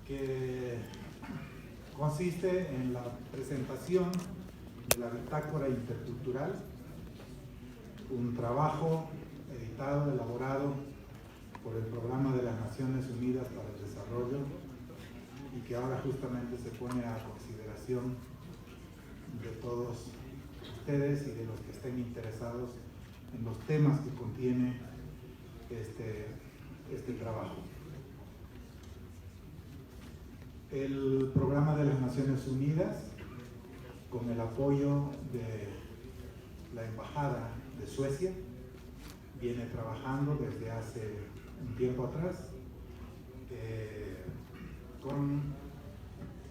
que consiste en la presentación de la bitácora intercultural, un trabajo editado, elaborado por el Programa de las Naciones Unidas para el Desarrollo y que ahora justamente se pone a consideración de todos ustedes y de los que estén interesados en los temas que contiene este trabajo. El Programa de las Naciones Unidas, con el apoyo de la Embajada de Suecia, viene trabajando desde hace un tiempo atrás con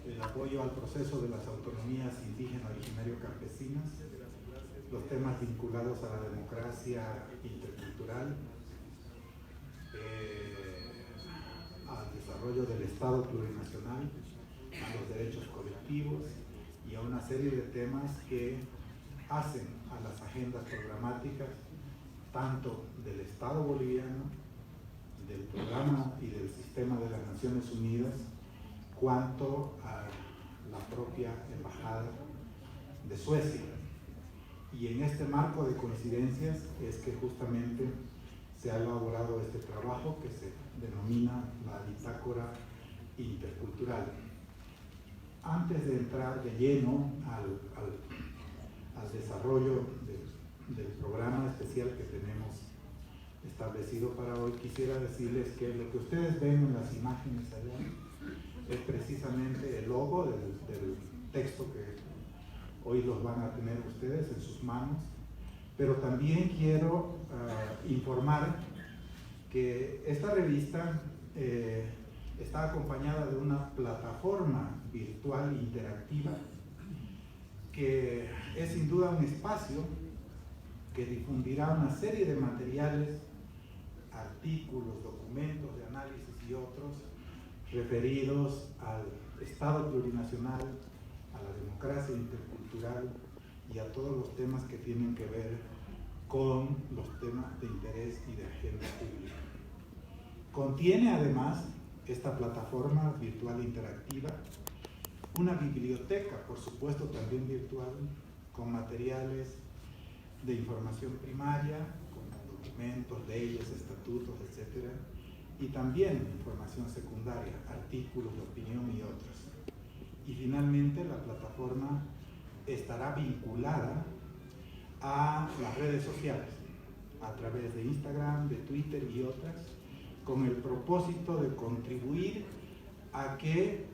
el apoyo al proceso de las autonomías indígena, originario, campesinas, los temas vinculados a la democracia intercultural, al desarrollo del Estado plurinacional, a los derechos colectivos y a una serie de temas que hacen a las agendas programáticas tanto del Estado boliviano, del programa y del sistema de las Naciones Unidas, cuanto a la propia Embajada de Suecia. Y en este marco de coincidencias es que justamente se ha elaborado este trabajo que se denomina la bitácora intercultural. Antes de entrar de lleno al desarrollo del programa especial que tenemos establecido para hoy, quisiera decirles que lo que ustedes ven en las imágenes allá es precisamente el logo del texto que hoy los van a tener ustedes en sus manos, pero también quiero informar que esta revista está acompañada de una plataforma virtual interactiva que es sin duda un espacio que difundirá una serie de materiales, artículos, documentos de análisis y otros referidos al Estado plurinacional, a la democracia intercultural y a todos los temas que tienen que ver con los temas de interés y de agenda pública. Contiene además esta plataforma virtual interactiva una biblioteca, por supuesto también virtual, con materiales de información primaria, con documentos, leyes, estatutos, etc. Y también información secundaria, artículos de opinión y otros. Y finalmente la plataforma estará vinculada a las redes sociales, a través de Instagram, de Twitter y otras, con el propósito de contribuir a que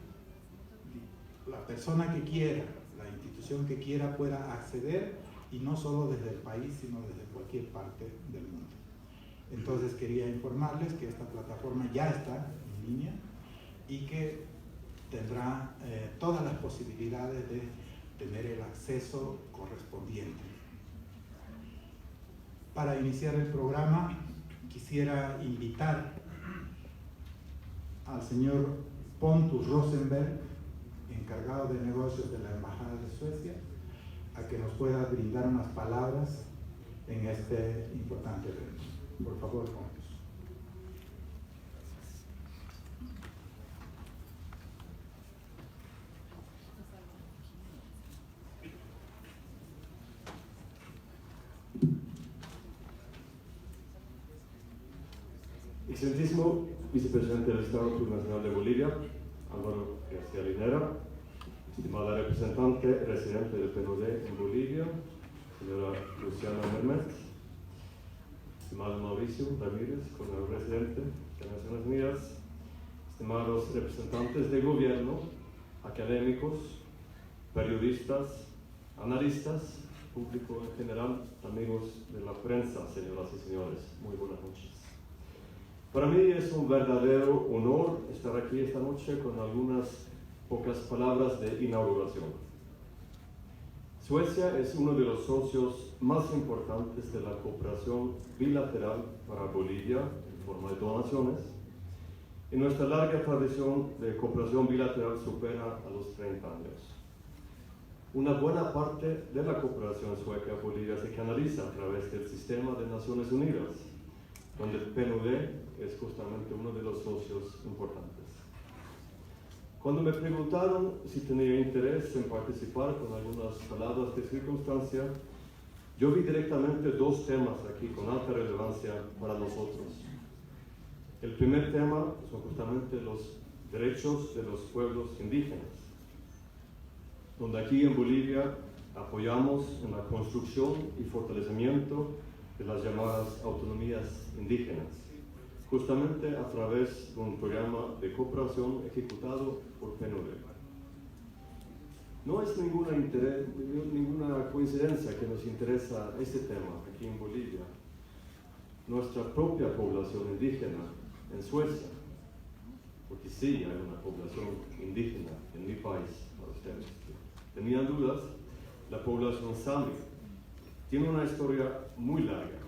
la persona que quiera, la institución que quiera pueda acceder, y no solo desde el país, sino desde cualquier parte del mundo. Entonces quería informarles que esta plataforma ya está en línea y que tendrá todas las posibilidades de tener el acceso correspondiente. Para iniciar el programa, quisiera invitar al señor Pontus Rosenberg, encargado de negocios de la Embajada de Suecia, a que nos pueda brindar unas palabras en este importante evento. Por favor, Pontus. Excelentísimo Vicepresidente del Estado Plurinacional de Bolivia, Álvaro García Linera, estimada representante residente del PNUD en Bolivia, señora Luciana Mermet, estimado Mauricio Ramírez, coronel residente de Naciones Unidas, estimados representantes de gobierno, académicos, periodistas, analistas, público en general, amigos de la prensa, señoras y señores, muy buenas noches. Para mí es un verdadero honor estar aquí esta noche con algunas pocas palabras de inauguración. Suecia es uno de los socios más importantes de la cooperación bilateral para Bolivia en forma de donaciones, y nuestra larga tradición de cooperación bilateral supera a los 30 años. Una buena parte de la cooperación sueca-Bolivia se canaliza a través del sistema de Naciones Unidas, donde el PNUD es justamente uno de los socios importantes. Cuando me preguntaron si tenía interés en participar con algunas palabras de circunstancia, yo vi directamente dos temas aquí con alta relevancia para nosotros. El primer tema son justamente los derechos de los pueblos indígenas, donde aquí en Bolivia apoyamos en la construcción y fortalecimiento de las llamadas autonomías indígenas, justamente a través de un programa de cooperación ejecutado por PNUD. No es ninguna coincidencia que nos interesa este tema aquí en Bolivia. Nuestra propia población indígena en Suecia, porque sí hay una población indígena en mi país, para ustedes que tenían dudas, la población Sami tiene una historia muy larga.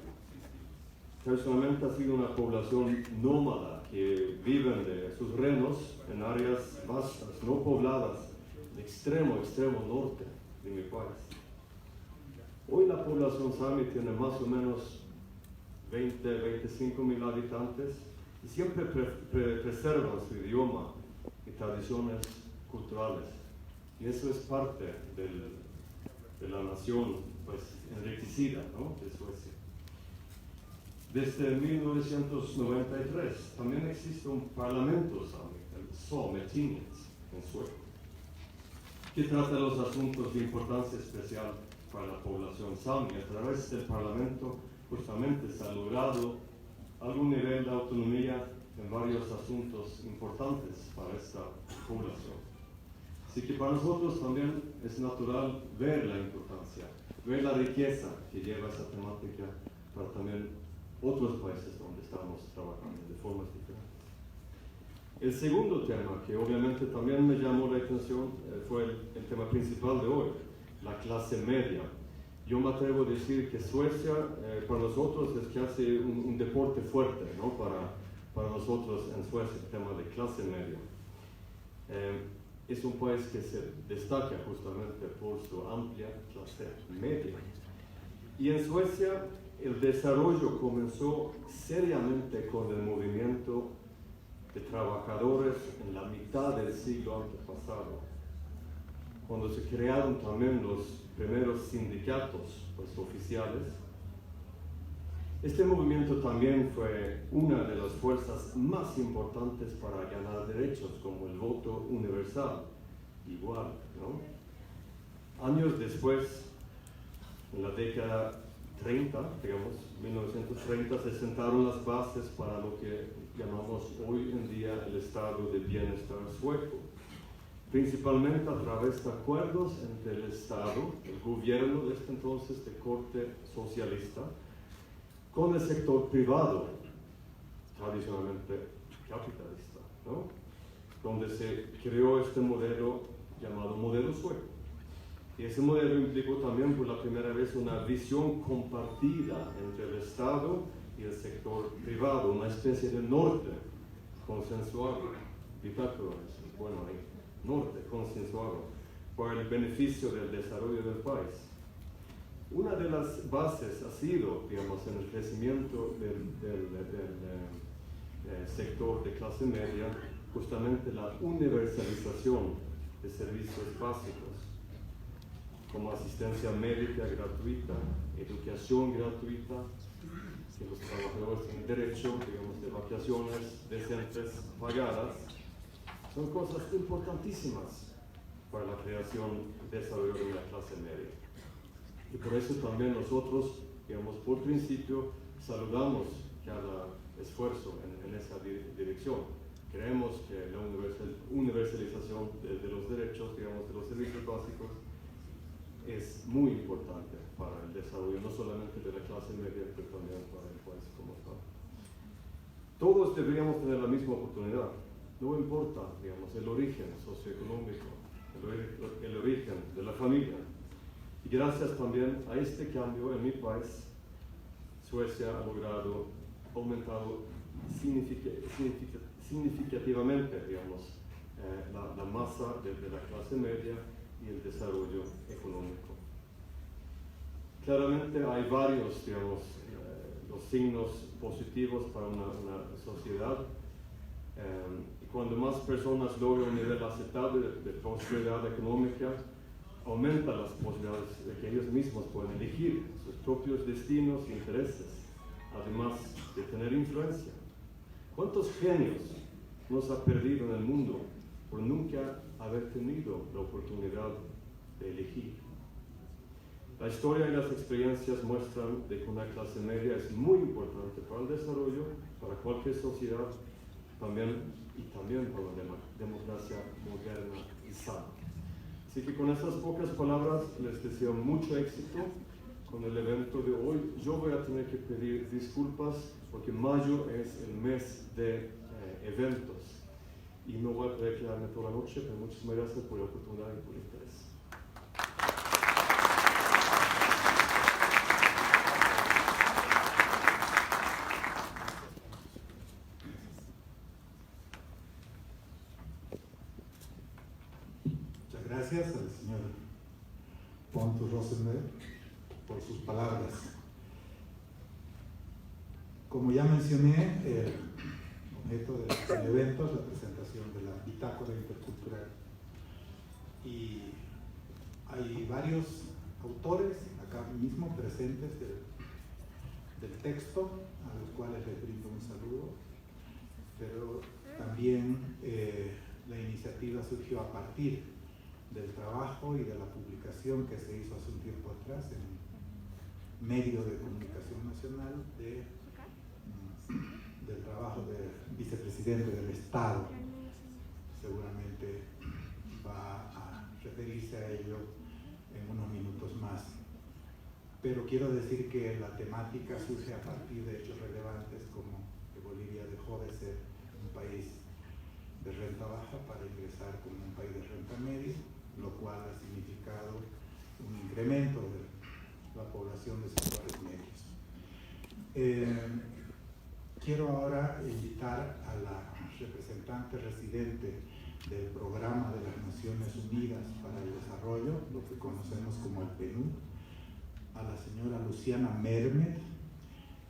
Personalmente ha sido una población nómada que viven de sus renos en áreas vastas, no pobladas, de extremo norte de mi país. Hoy la población Sami tiene más o menos 25 mil habitantes y siempre preservan su idioma y tradiciones culturales. Y eso es parte de la nación pues, enriquecida, ¿no? De Suecia. Desde 1993 también existe un parlamento Sami, el Sametinget en sueco, que trata los asuntos de importancia especial para la población Sami. A través del parlamento justamente se ha logrado algún nivel de autonomía en varios asuntos importantes para esta población. Así que para nosotros también es natural ver la importancia, ver la riqueza que lleva esa temática para también otros países donde estamos trabajando de formas diferentes. El segundo tema, que obviamente también me llamó la atención, fue el tema principal de hoy, la clase media. Yo me atrevo a decir que Suecia, para nosotros, es casi un deporte fuerte, ¿no? Para nosotros en Suecia, el tema de clase media. Es un país que se destaca justamente por su amplia clase media. Y en Suecia, el desarrollo comenzó seriamente con el movimiento de trabajadores en la mitad del siglo antepasado, cuando se crearon también los primeros sindicatos pues, oficiales. Este movimiento también fue una de las fuerzas más importantes para ganar derechos, como el voto universal, igual, ¿no? Años después, en la década 30, digamos, 1930, se sentaron las bases para lo que llamamos hoy en día el estado de bienestar sueco, principalmente a través de acuerdos entre el Estado, el gobierno de este entonces de corte socialista, con el sector privado, tradicionalmente capitalista, ¿no? Donde se creó este modelo llamado modelo sueco. Y ese modelo implicó también por la primera vez una visión compartida entre el Estado y el sector privado, una especie de norte consensuado, bueno, norte consensuado, para el beneficio del desarrollo del país. Una de las bases ha sido, digamos, en el crecimiento del sector de clase media, justamente la universalización de servicios básicos, como asistencia médica gratuita, educación gratuita, que los trabajadores tienen derecho, digamos, de vacaciones decentes pagadas. Son cosas importantísimas para la creación y desarrollo de la clase media. Y por eso también nosotros, digamos, por principio, saludamos cada esfuerzo en esa dirección. Creemos que la universalización de los derechos, digamos, de los servicios básicos, es muy importante para el desarrollo, no solamente de la clase media, pero también para el país como tal. Todos deberíamos tener la misma oportunidad, no importa, digamos, el origen socioeconómico, el origen de la familia. Y gracias también a este cambio en mi país, Suecia ha logrado aumentado significativamente, digamos, la masa de la clase media y el desarrollo económico. Claramente hay varios, digamos, los signos positivos para una sociedad. Y cuando más personas logran un nivel aceptable de prosperidad económica, aumenta las posibilidades de que ellos mismos puedan elegir sus propios destinos e intereses, además de tener influencia. ¿Cuántos genios nos ha perdido en el mundo por nunca haber tenido la oportunidad de elegir? La historia y las experiencias muestran de que una clase media es muy importante para el desarrollo, para cualquier sociedad, y también para la democracia moderna y sana. Así que con estas pocas palabras les deseo mucho éxito con el evento de hoy. Yo voy a tener que pedir disculpas porque mayo es el mes de eventos y no voy a poder quedarme toda la noche, pero muchísimas gracias por la oportunidad y por el interés. Gracias al señor Pontus Rosenberg por sus palabras. Como ya mencioné, el objeto del evento es la presentación de la bitácora intercultural. Y hay varios autores acá mismo presentes del texto, a los cuales les brindo un saludo, pero también la iniciativa surgió a partir del trabajo y de la publicación que se hizo hace un tiempo atrás en medio de comunicación nacional del trabajo del vicepresidente del Estado. Seguramente va a referirse a ello en unos minutos más. Pero quiero decir que la temática surge a partir de hechos relevantes como que Bolivia dejó de ser un país de renta baja para ingresar como un país de renta media, lo cual ha significado un incremento de la población de sectores medios. Quiero ahora invitar a la representante residente del Programa de las Naciones Unidas para el Desarrollo, lo que conocemos como el PNUD, a la señora Luciana Mermet.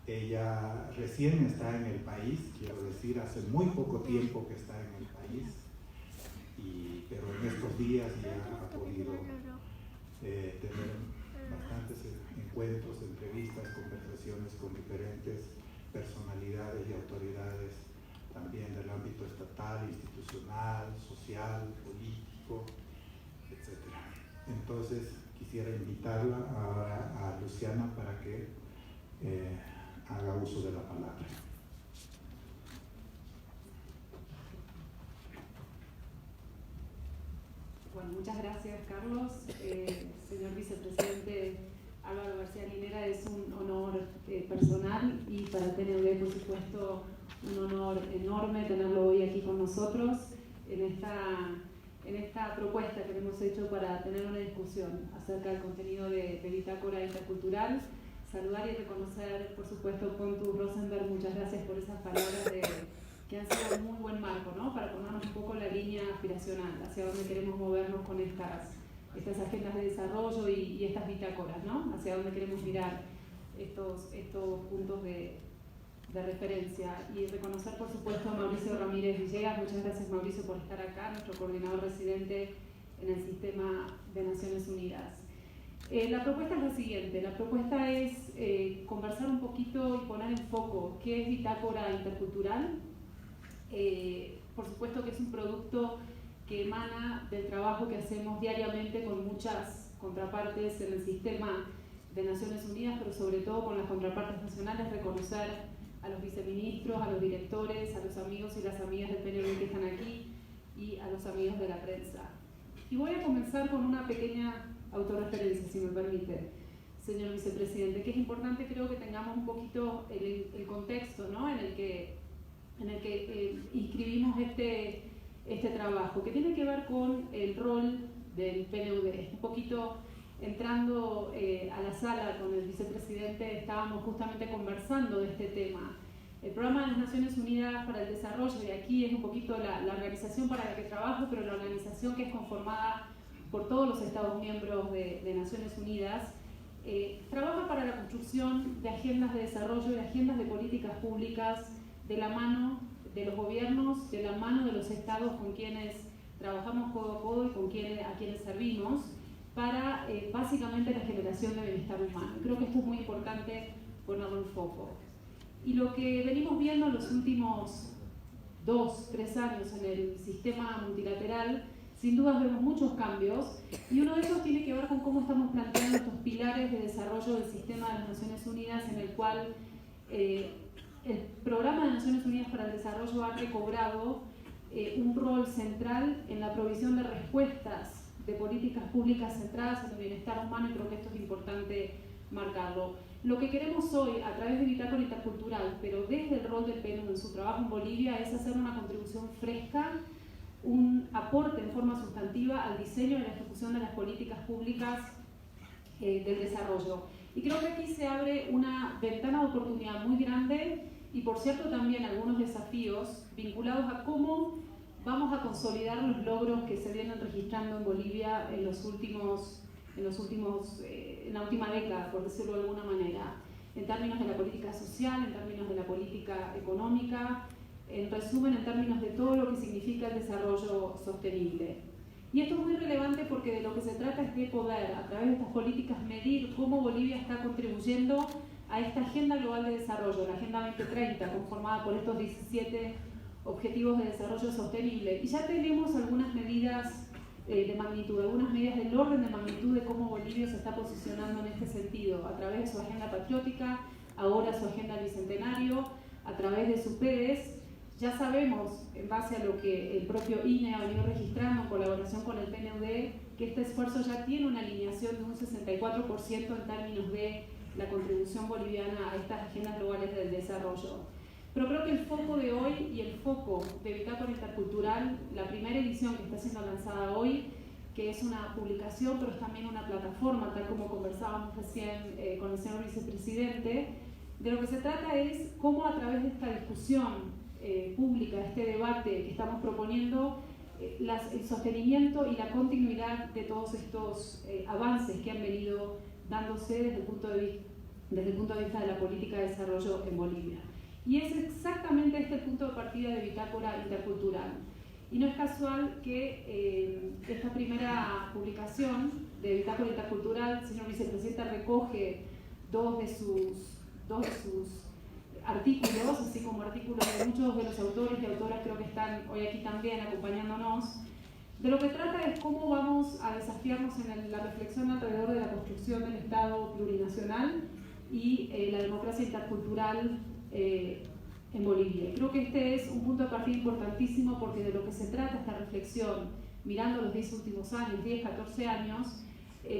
Ella recién está en el país, quiero decir, hace muy poco tiempo que está en el país, pero en estos días ya ha podido tener bastantes encuentros, entrevistas, conversaciones con diferentes personalidades y autoridades también del ámbito estatal, institucional, social, político, etc. Entonces quisiera invitarla ahora a Luciana para que haga uso de la palabra. Bueno, muchas gracias, Carlos. Señor vicepresidente Álvaro García Linera, es un honor personal y para TNV, por supuesto, un honor enorme tenerlo hoy aquí con nosotros en esta propuesta que hemos hecho para tener una discusión acerca del contenido de Bitácora Intercultural. Saludar y reconocer, por supuesto, Pontus Rosenberg, muchas gracias por esas palabras que han sido un muy buen marco, ¿no? Para ponernos un poco la línea aspiracional, hacia dónde queremos movernos con estas agendas de desarrollo y estas bitácoras, ¿no? Hacia dónde queremos mirar estos puntos de referencia. Y reconocer, por supuesto, a Mauricio Ramírez Villegas. Muchas gracias, Mauricio, por estar acá, nuestro coordinador residente en el Sistema de Naciones Unidas. La propuesta es la siguiente. La propuesta es conversar un poquito y poner en foco qué es Bitácora Intercultural. Por supuesto que es un producto que emana del trabajo que hacemos diariamente con muchas contrapartes en el Sistema de Naciones Unidas, pero sobre todo con las contrapartes nacionales, reconocer a los viceministros, a los directores, a los amigos y las amigas del PNV que están aquí y a los amigos de la prensa. Y voy a comenzar con una pequeña autorreferencia, si me permite, señor vicepresidente, que es importante, creo que tengamos un poquito el contexto, ¿no? en el que inscribimos este trabajo, que tiene que ver con el rol del PNUD. Un poquito entrando a la sala con el vicepresidente, estábamos justamente conversando de este tema. El Programa de las Naciones Unidas para el Desarrollo, y aquí es un poquito la organización para la que trabajo, pero la organización que es conformada por todos los Estados miembros de Naciones Unidas, trabaja para la construcción de agendas de desarrollo y agendas de políticas públicas de la mano de los gobiernos, de la mano de los estados con quienes trabajamos codo a codo y a quienes servimos, para básicamente la generación de bienestar humano. Creo que esto es muy importante ponerlo en foco. Y lo que venimos viendo en los últimos 2-3 años en el sistema multilateral, sin duda vemos muchos cambios, y uno de esos tiene que ver con cómo estamos planteando estos pilares de desarrollo del sistema de las Naciones Unidas, en el cual el Programa de Naciones Unidas para el Desarrollo ha recobrado un rol central en la provisión de respuestas de políticas públicas centradas en el bienestar humano, y creo que esto es importante marcarlo. Lo que queremos hoy, a través de Bitácora Intercultural, pero desde el rol del PNUD en su trabajo en Bolivia, es hacer una contribución fresca, un aporte en forma sustantiva al diseño y la ejecución de las políticas públicas del desarrollo. Y creo que aquí se abre una ventana de oportunidad muy grande y, por cierto, también algunos desafíos vinculados a cómo vamos a consolidar los logros que se vienen registrando en Bolivia en la última década, por decirlo de alguna manera, en términos de la política social, en términos de la política económica, en resumen, en términos de todo lo que significa el desarrollo sostenible. Y esto es muy relevante porque de lo que se trata es de poder, a través de estas políticas, medir cómo Bolivia está contribuyendo a esta Agenda Global de Desarrollo, la Agenda 2030, conformada por estos 17 Objetivos de Desarrollo Sostenible. Y ya tenemos algunas medidas de magnitud, algunas medidas del orden de magnitud de cómo Bolivia se está posicionando en este sentido, a través de su Agenda Patriótica, ahora su Agenda Bicentenario, a través de sus PEDES. Ya sabemos, en base a lo que el propio INE ha venido registrando en colaboración con el PNUD, que este esfuerzo ya tiene una alineación de un 64% en términos de la contribución boliviana a estas agendas globales del desarrollo. Pero creo que el foco de hoy y el foco de Bitácora Intercultural, la primera edición que está siendo lanzada hoy, que es una publicación, pero es también una plataforma, tal como conversábamos recién con el señor vicepresidente, de lo que se trata es cómo, a través de esta discusión pública, este debate que estamos proponiendo, el sostenimiento y la continuidad de todos estos avances que han venido dándose desde el punto de vista de la política de desarrollo en Bolivia. Y es exactamente este el punto de partida de Bitácora Intercultural. Y no es casual que esta primera publicación de Bitácora Intercultural, el señor vicepresidente recoge dos de sus artículos, así como artículos de muchos de los autores y autoras, creo que están hoy aquí también acompañándonos. De lo que trata es cómo vamos a desafiarnos en la reflexión alrededor de la construcción del Estado plurinacional y la democracia intercultural en Bolivia. Creo que este es un punto de partida importantísimo, porque de lo que se trata esta reflexión, mirando los 10 últimos años, 10, 14 años,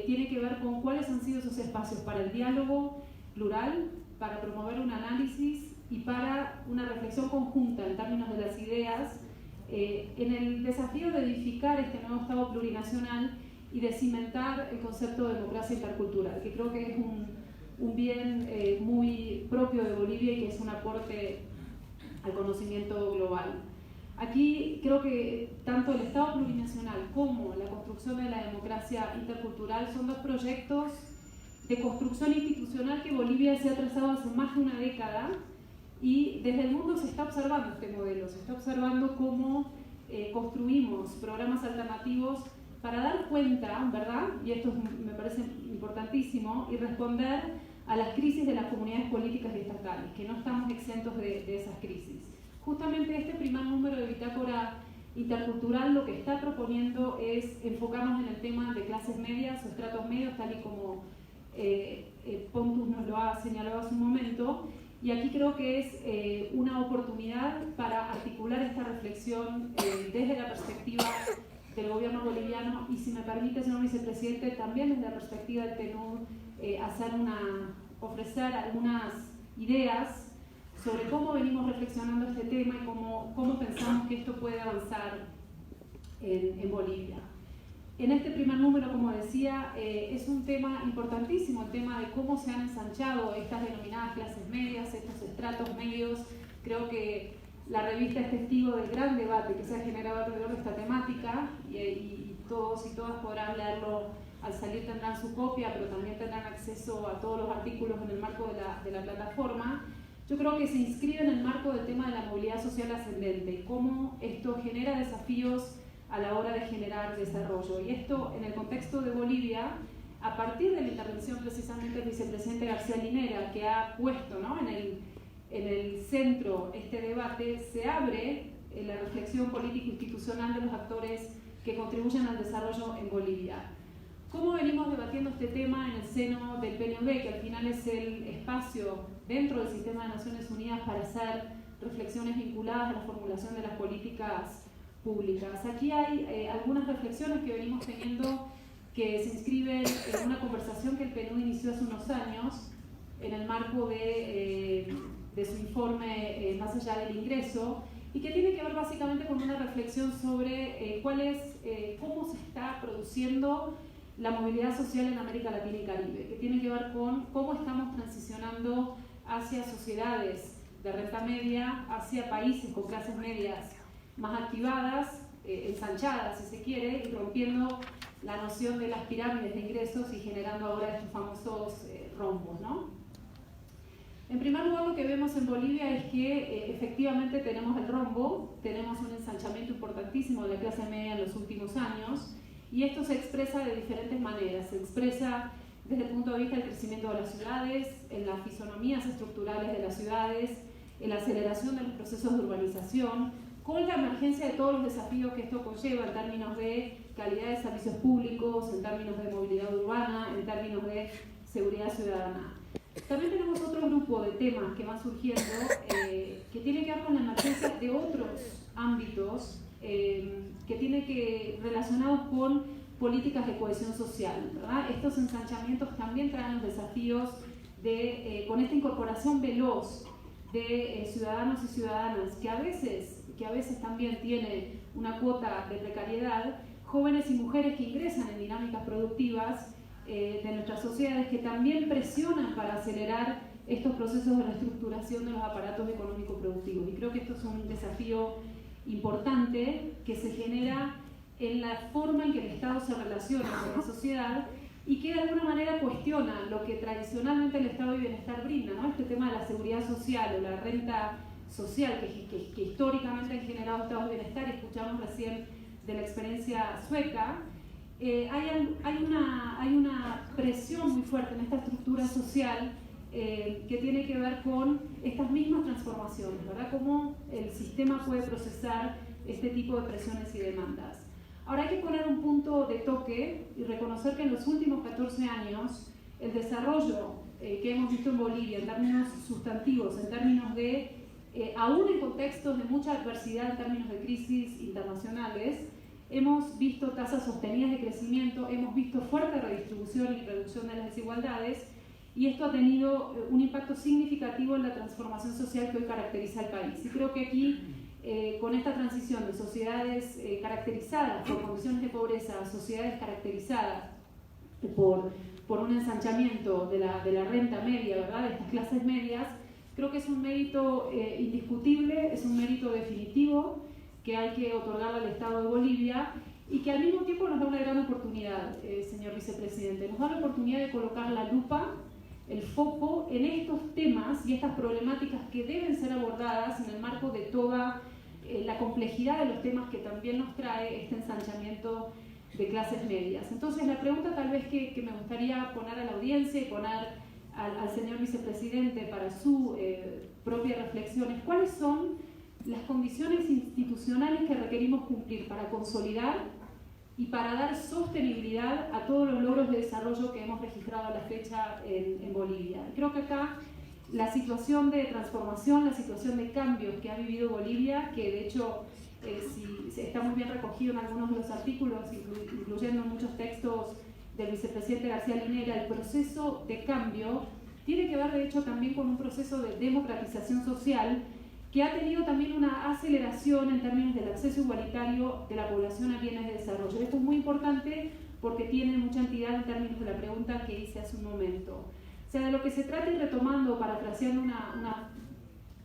tiene que ver con cuáles han sido esos espacios para el diálogo plural, para promover un análisis y para una reflexión conjunta en términos de las ideas, en el desafío de edificar este nuevo Estado plurinacional y de cimentar el concepto de democracia intercultural, que creo que es un bien muy propio de Bolivia y que es un aporte al conocimiento global. Aquí creo que tanto el Estado plurinacional como la construcción de la democracia intercultural son dos proyectos de construcción institucional que Bolivia se ha trazado hace más de una década, y desde el mundo se está observando este modelo, se está observando cómo construimos programas alternativos para dar cuenta, ¿verdad? Y esto me parece importantísimo, y responder a las crisis de las comunidades políticas y estatales, que no estamos exentos de esas crisis. Justamente este primer número de Bitácora Intercultural lo que está proponiendo es enfocarnos en el tema de clases medias o estratos medios, tal y como Pontus nos lo ha señalado hace un momento, y aquí creo que es una oportunidad para articular esta reflexión desde la perspectiva del gobierno boliviano, y, si me permite, señor vicepresidente, también desde la perspectiva del PNUD, ofrecer algunas ideas sobre cómo venimos reflexionando este tema y cómo pensamos que esto puede avanzar en Bolivia. En este primer número, como decía, es un tema importantísimo, el tema de cómo se han ensanchado estas denominadas clases medias, estos estratos medios. Creo que la revista es testigo del gran debate que se ha generado alrededor de esta temática, y todos y todas podrán leerlo al salir, tendrán su copia, pero también tendrán acceso a todos los artículos en el marco de la plataforma. yo creo que se inscribe en el marco del tema de la movilidad social ascendente y cómo esto genera desafíos a la hora de generar desarrollo. Y esto, en el contexto de Bolivia, a partir de la intervención precisamente del vicepresidente García Linera, que ha puesto, ¿no?, en el centro este debate, se abre la reflexión político-institucional de los actores que contribuyen al desarrollo en Bolivia. ¿Cómo venimos debatiendo este tema en el seno del PNUD, que al final es el espacio dentro del sistema de Naciones Unidas para hacer reflexiones vinculadas a la formulación de las políticas públicas? Aquí hay algunas reflexiones que venimos teniendo que se inscriben en una conversación que el PNUD inició hace unos años en el marco de su informe Más allá del ingreso, y que tiene que ver básicamente con una reflexión sobre cómo se está produciendo la movilidad social en América Latina y Caribe, que tiene que ver con cómo estamos transicionando hacia sociedades de renta media, hacia países con clases medias más activadas, ensanchadas si se quiere, y rompiendo la noción de las pirámides de ingresos y generando ahora estos famosos rombos, ¿no? En primer lugar, lo que vemos en Bolivia es que efectivamente tenemos el rombo, tenemos un ensanchamiento importantísimo de la clase media en los últimos años, y esto se expresa de diferentes maneras. Se expresa desde el punto de vista del crecimiento de las ciudades, en las fisonomías estructurales de las ciudades, en la aceleración de los procesos de urbanización, con la emergencia de todos los desafíos que esto conlleva en términos de calidad de servicios públicos, en términos de movilidad urbana, en términos de seguridad ciudadana. También tenemos otro grupo de temas que van surgiendo que tiene que ver con la emergencia de otros ámbitos que tienen que relacionados con políticas de cohesión social, ¿verdad? Estos ensanchamientos también traen los desafíos con esta incorporación veloz de ciudadanos y ciudadanas que a veces también tiene una cuota de precariedad, jóvenes y mujeres que ingresan en dinámicas productivas de nuestras sociedades que también presionan para acelerar estos procesos de reestructuración de los aparatos económico-productivos. Y creo que esto es un desafío importante que se genera en la forma en que el Estado se relaciona con la sociedad y que de alguna manera cuestiona lo que tradicionalmente el Estado de Bienestar brinda, ¿no? Este tema de la seguridad social o la renta social que históricamente han generado estados de bienestar, y escuchamos recién de la experiencia sueca. Hay una presión muy fuerte en esta estructura social que tiene que ver con estas mismas transformaciones, ¿verdad? Cómo el sistema puede procesar este tipo de presiones y demandas. Ahora hay que poner un punto de toque y reconocer que en los últimos 14 años el desarrollo que hemos visto en Bolivia en términos sustantivos, en términos de, aún en contextos de mucha adversidad en términos de crisis internacionales, hemos visto tasas sostenidas de crecimiento, hemos visto fuerte redistribución y reducción de las desigualdades, y esto ha tenido un impacto significativo en la transformación social que hoy caracteriza al país. Y creo que aquí, con esta transición de sociedades caracterizadas por condiciones de pobreza a sociedades caracterizadas por un ensanchamiento de la renta media, ¿verdad?, de estas clases medias, creo que es un mérito indiscutible, es un mérito definitivo que hay que otorgarle al Estado de Bolivia y que al mismo tiempo nos da una gran oportunidad, señor vicepresidente. Nos da la oportunidad de colocar la lupa, el foco en estos temas y estas problemáticas que deben ser abordadas en el marco de toda la complejidad de los temas que también nos trae este ensanchamiento de clases medias. Entonces, la pregunta tal vez que me gustaría poner a la audiencia y poner al señor vicepresidente para su propia reflexión es: ¿cuáles son las condiciones institucionales que requerimos cumplir para consolidar y para dar sostenibilidad a todos los logros de desarrollo que hemos registrado a la fecha en Bolivia? Creo que acá la situación de transformación, la situación de cambios que ha vivido Bolivia, que de hecho está muy bien recogido en algunos de los artículos, incluyendo muchos textos del vicepresidente García Linera, el proceso de cambio tiene que ver de hecho también con un proceso de democratización social que ha tenido también una aceleración en términos del acceso igualitario de la población a bienes de desarrollo. Esto es muy importante porque tiene mucha entidad en términos de la pregunta que hice hace un momento. O sea, de lo que se trata, y retomando, parafraseando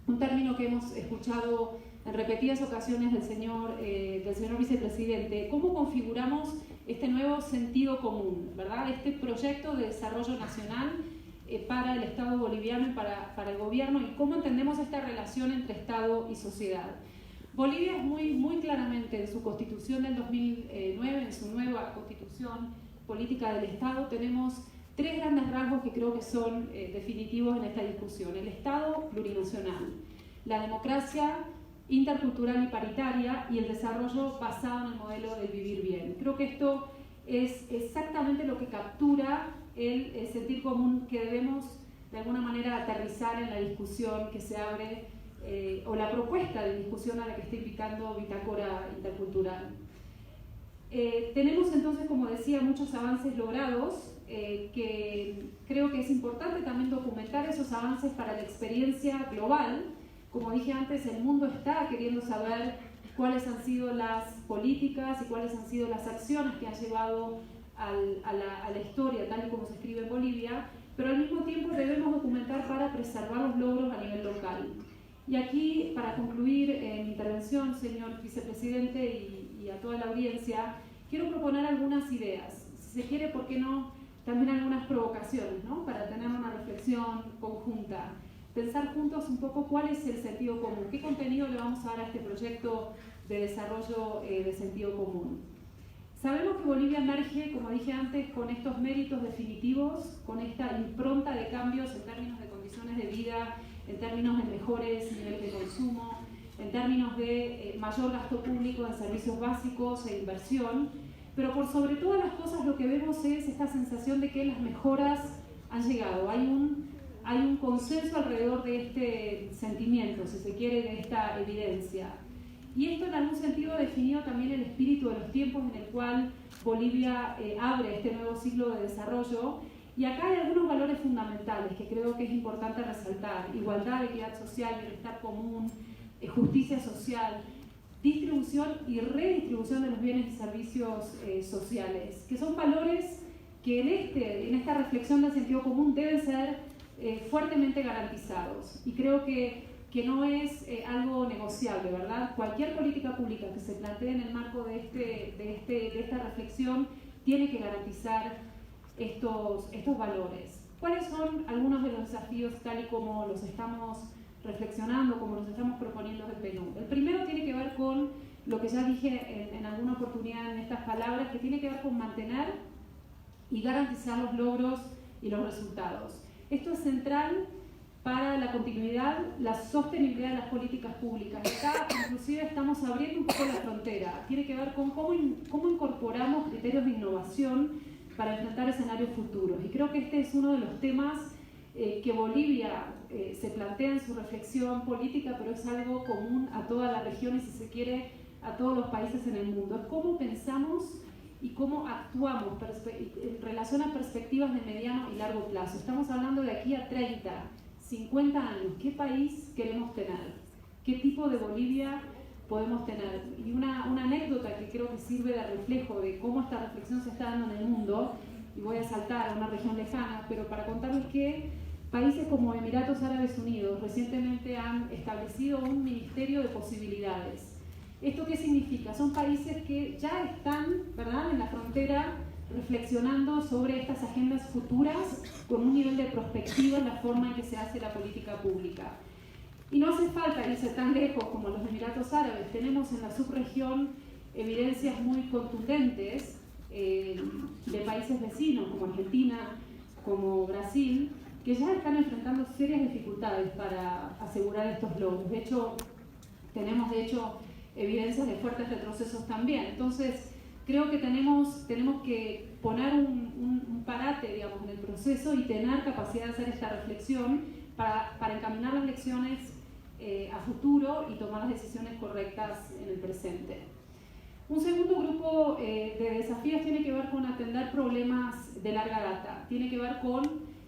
un término que hemos escuchado en repetidas ocasiones del señor vicepresidente, ¿cómo configuramos este nuevo sentido común, ¿verdad? Este proyecto de desarrollo nacional para el Estado boliviano y para el gobierno, y cómo entendemos esta relación entre Estado y sociedad. Bolivia es muy claramente en su constitución del 2009, en su nueva constitución política del Estado, tenemos tres grandes rasgos que creo que son definitivos en esta discusión: el Estado plurinacional, la democracia intercultural y paritaria, y el desarrollo basado en el modelo del vivir bien. Creo que esto es exactamente lo que captura el sentir común que debemos de alguna manera aterrizar en la discusión que se abre, o la propuesta de discusión a la que está invitando Bitácora Intercultural. Tenemos entonces, como decía, muchos avances logrados, que creo que es importante también documentar esos avances para la experiencia global. Como dije antes, el mundo está queriendo saber cuáles han sido las políticas y cuáles han sido las acciones que han llevado a la historia tal y como se escribe en Bolivia, pero al mismo tiempo debemos documentar para preservar los logros a nivel local. Y aquí, para concluir mi intervención, señor vicepresidente, y a toda la audiencia, quiero proponer algunas ideas, si se quiere, ¿por qué no?, también algunas provocaciones, ¿no?, para tener una reflexión conjunta, pensar juntos un poco cuál es el sentido común, qué contenido le vamos a dar a este proyecto de desarrollo de sentido común. Sabemos que Bolivia emerge, como dije antes, con estos méritos definitivos, con esta impronta de cambios en términos de condiciones de vida, en términos de mejores niveles de consumo, en términos de mayor gasto público en servicios básicos e inversión, pero por sobre todas las cosas lo que vemos es esta sensación de que las mejoras han llegado. Hay un consenso alrededor de este sentimiento, si se quiere, de esta evidencia. Y esto en algún sentido ha definido también el espíritu de los tiempos en el cual Bolivia abre este nuevo ciclo de desarrollo. Y acá hay algunos valores fundamentales que creo que es importante resaltar: igualdad, equidad social, bienestar común, justicia social, distribución y redistribución de los bienes y servicios sociales, que son valores que en esta reflexión del sentido común deben ser fuertemente garantizados. Y creo que no es algo negociable, ¿verdad? Cualquier política pública que se plantee en el marco de esta reflexión tiene que garantizar estos valores. ¿Cuáles son algunos de los desafíos tal y como los estamos reflexionando, como los estamos proponiendo desde el PNUD? El primero tiene que ver con lo que ya dije en alguna oportunidad en estas palabras, que tiene que ver con mantener y garantizar los logros y los resultados. Esto es central para la continuidad, la sostenibilidad de las políticas públicas. Acá inclusive estamos abriendo un poco la frontera. Tiene que ver con cómo incorporamos criterios de innovación para enfrentar escenarios futuros. Y creo que este es uno de los temas que Bolivia se plantea en su reflexión política, pero es algo común a toda la región y, si se quiere, a todos los países en el mundo. Es cómo pensamos y cómo actuamos en relación a perspectivas de mediano y largo plazo. Estamos hablando de aquí a 30, 50 años. ¿Qué país queremos tener? ¿Qué tipo de Bolivia podemos tener? Y una anécdota que creo que sirve de reflejo de cómo esta reflexión se está dando en el mundo, y voy a saltar a una región lejana, pero para contarles que países como Emiratos Árabes Unidos recientemente han establecido un ministerio de posibilidades. ¿Esto qué significa? Son países que ya están, ¿verdad?, en la frontera, reflexionando sobre estas agendas futuras con un nivel de prospectiva en la forma en que se hace la política pública. Y no hace falta irse tan lejos como los Emiratos Árabes. Tenemos en la subregión evidencias muy contundentes de países vecinos como Argentina, como Brasil, que ya están enfrentando serias dificultades para asegurar estos logros. De hecho, tenemos evidencias de fuertes retrocesos también. Entonces, creo que tenemos que poner un parate, digamos, en el proceso y tener capacidad de hacer esta reflexión para encaminar las lecciones a futuro y tomar las decisiones correctas en el presente. Un segundo grupo de desafíos tiene que ver con atender problemas de larga data. Tiene que ver con,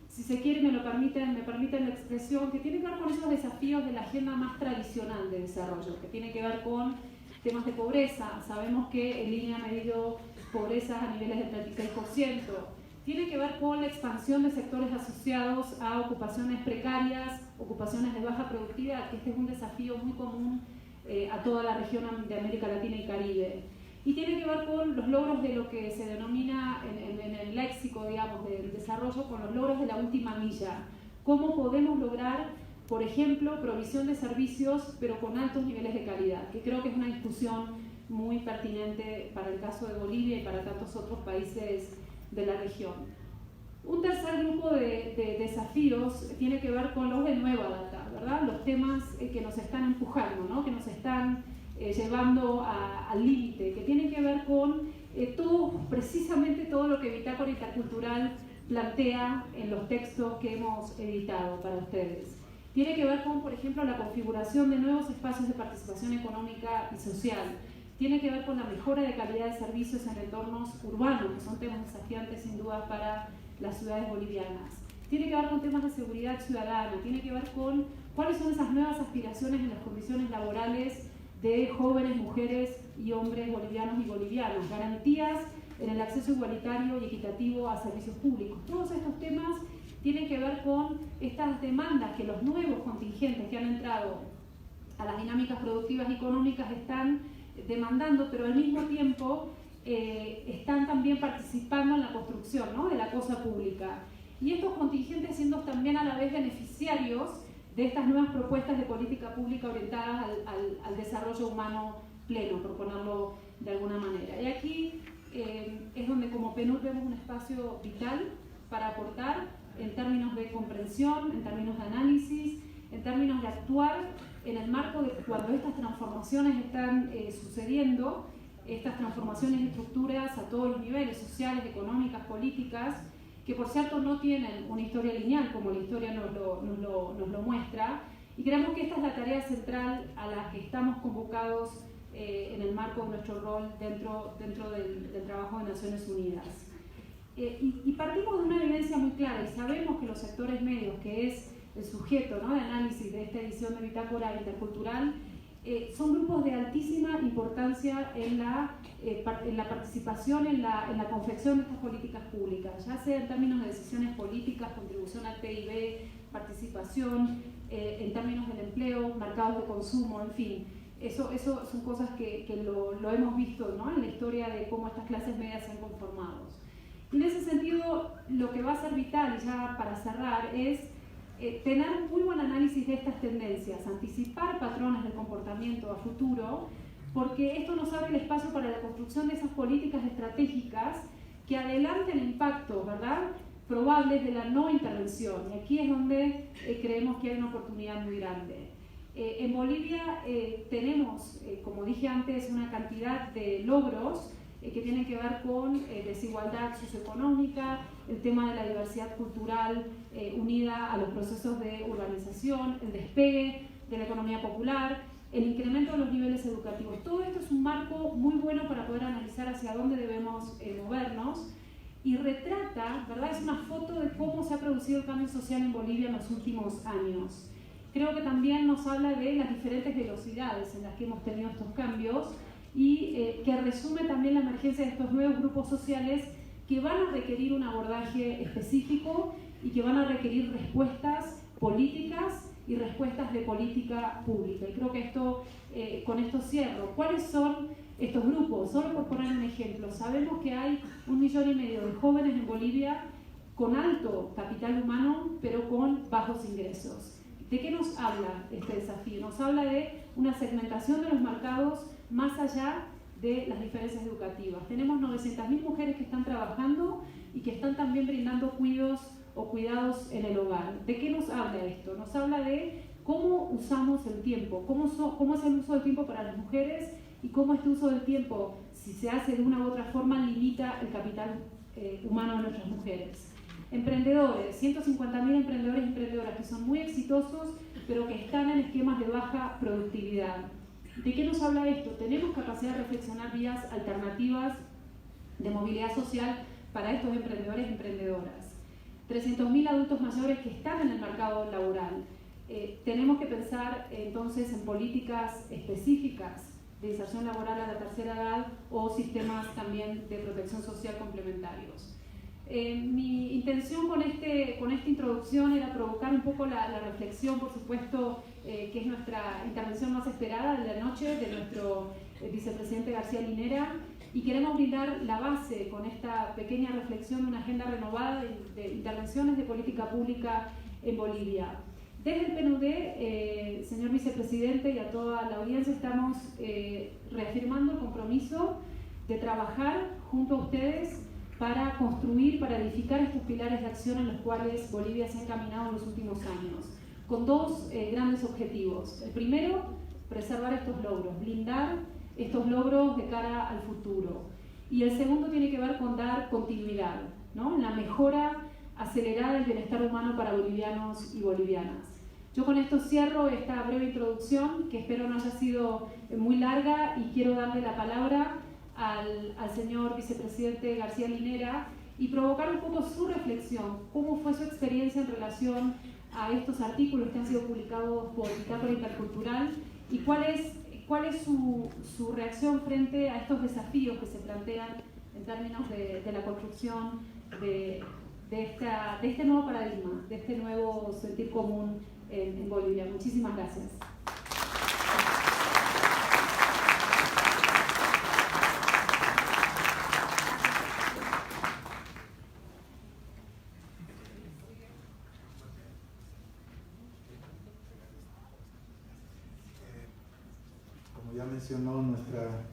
si se quiere, me permiten la expresión, que tiene que ver con esos desafíos de la agenda más tradicional de desarrollo, que tiene que ver con temas de pobreza. Sabemos que el INE ha medido pobreza a niveles del 36%. Tiene que ver con la expansión de sectores asociados a ocupaciones precarias, ocupaciones de baja productividad, que este es un desafío muy común a toda la región de América Latina y Caribe. y tiene que ver con los logros de lo que se denomina en el léxico, digamos, del desarrollo, con los logros de la última milla. Cómo podemos lograr, por ejemplo, provisión de servicios, pero con altos niveles de calidad, que creo que es una discusión muy pertinente para el caso de Bolivia y para tantos otros países de la región. Un tercer grupo de desafíos tiene que ver con los de nueva data, ¿verdad? Los temas que nos están empujando, ¿no? Que nos están llevando al límite, que tienen que ver con precisamente todo lo que Bitácora Intercultural plantea en los textos que hemos editado para ustedes. Tiene que ver con, por ejemplo, la configuración de nuevos espacios de participación económica y social. Tiene que ver con la mejora de calidad de servicios en entornos urbanos, que son temas desafiantes sin duda para las ciudades bolivianas. Tiene que ver con temas de seguridad ciudadana, tiene que ver con cuáles son esas nuevas aspiraciones en las condiciones laborales de jóvenes, mujeres y hombres bolivianos y bolivianas, garantías en el acceso igualitario y equitativo a servicios públicos. Todos estos temas tienen que ver con estas demandas que los nuevos contingentes que han entrado a las dinámicas productivas y económicas están demandando, pero al mismo tiempo están también participando en la construcción, ¿no?, de la cosa pública. Y estos contingentes siendo también a la vez beneficiarios de estas nuevas propuestas de política pública orientadas al desarrollo humano pleno, por ponerlo de alguna manera. Y aquí es donde como PNUD vemos un espacio vital para aportar en términos de comprensión, en términos de análisis, en términos de actuar en el marco de cuando estas transformaciones están sucediendo, estas transformaciones de estructuras a todos los niveles, sociales, económicas, políticas, que por cierto no tienen una historia lineal como la historia nos lo muestra, y creemos que esta es la tarea central a la que estamos convocados en el marco de nuestro rol dentro del trabajo de Naciones Unidas. Y partimos de una evidencia muy clara, y sabemos que los sectores medios, que es el sujeto, ¿no?, de análisis de esta edición de Bitácora Intercultural, son grupos de altísima importancia en la participación, en la confección de estas políticas públicas, ya sea en términos de decisiones políticas, contribución al PIB, participación, en términos del empleo, mercados de consumo, en fin. Eso son cosas que lo hemos visto, ¿no?, en la historia de cómo estas clases medias se han conformado. Y en ese sentido, lo que va a ser vital, y ya para cerrar, es tener un muy buen análisis de estas tendencias, anticipar patrones del comportamiento a futuro, porque esto nos abre el espacio para la construcción de esas políticas estratégicas que adelanten impactos, ¿verdad?, probables de la no intervención. Y aquí es donde creemos que hay una oportunidad muy grande. En Bolivia tenemos, como dije antes, una cantidad de logros que tienen que ver con desigualdad socioeconómica, el tema de la diversidad cultural unida a los procesos de urbanización, el despegue de la economía popular, el incremento de los niveles educativos. Todo esto es un marco muy bueno para poder analizar hacia dónde debemos movernos, y retrata, ¿verdad?, es una foto de cómo se ha producido el cambio social en Bolivia en los últimos años. Creo que también nos habla de las diferentes velocidades en las que hemos tenido estos cambios, y que resume también la emergencia de estos nuevos grupos sociales que van a requerir un abordaje específico y que van a requerir respuestas políticas y respuestas de política pública. Y creo que con esto cierro. ¿Cuáles son estos grupos? Solo por poner un ejemplo, sabemos que hay 1,5 millones de jóvenes en Bolivia con alto capital humano, pero con bajos ingresos. ¿De qué nos habla este desafío? Nos habla de una segmentación de los mercados más allá de las diferencias educativas. Tenemos 900.000 mujeres que están trabajando y que están también brindando cuidados en el hogar. ¿De qué nos habla esto? Nos habla de cómo usamos el tiempo, cómo es el uso del tiempo para las mujeres, y cómo este uso del tiempo, si se hace de una u otra forma, limita el capital humano de nuestras mujeres. Emprendedores, 150.000 emprendedores y emprendedoras que son muy exitosos, pero que están en esquemas de baja productividad. ¿De qué nos habla esto? Tenemos capacidad de reflexionar vías alternativas de movilidad social para estos emprendedores y emprendedoras. 300.000 adultos mayores que están en el mercado laboral. Tenemos que pensar entonces en políticas específicas de inserción laboral a la tercera edad o sistemas también de protección social complementarios. Mi intención con esta introducción era provocar un poco la reflexión, por supuesto, que es nuestra intervención más esperada de la noche, de nuestro vicepresidente García Linera, y queremos brindar la base con esta pequeña reflexión de una agenda renovada de intervenciones de política pública en Bolivia. Desde el PNUD, señor vicepresidente, y a toda la audiencia, estamos reafirmando el compromiso de trabajar junto a ustedes para construir, para edificar estos pilares de acción en los cuales Bolivia se ha encaminado en los últimos años, con dos grandes objetivos. El primero, preservar estos logros, blindar estos logros de cara al futuro. Y el segundo tiene que ver con dar continuidad, ¿no?, en la mejora acelerada del bienestar humano para bolivianos y bolivianas. Yo con esto cierro esta breve introducción, que espero no haya sido muy larga, y quiero darle la palabra al señor vicepresidente García Linera y provocar un poco su reflexión, cómo fue su experiencia en relación a estos artículos que han sido publicados por Bitácora Intercultural y cuál es su reacción frente a estos desafíos que se plantean en términos de la construcción de este nuevo paradigma, de este nuevo sentir común en Bolivia. Muchísimas gracias. Como ya mencionó nuestra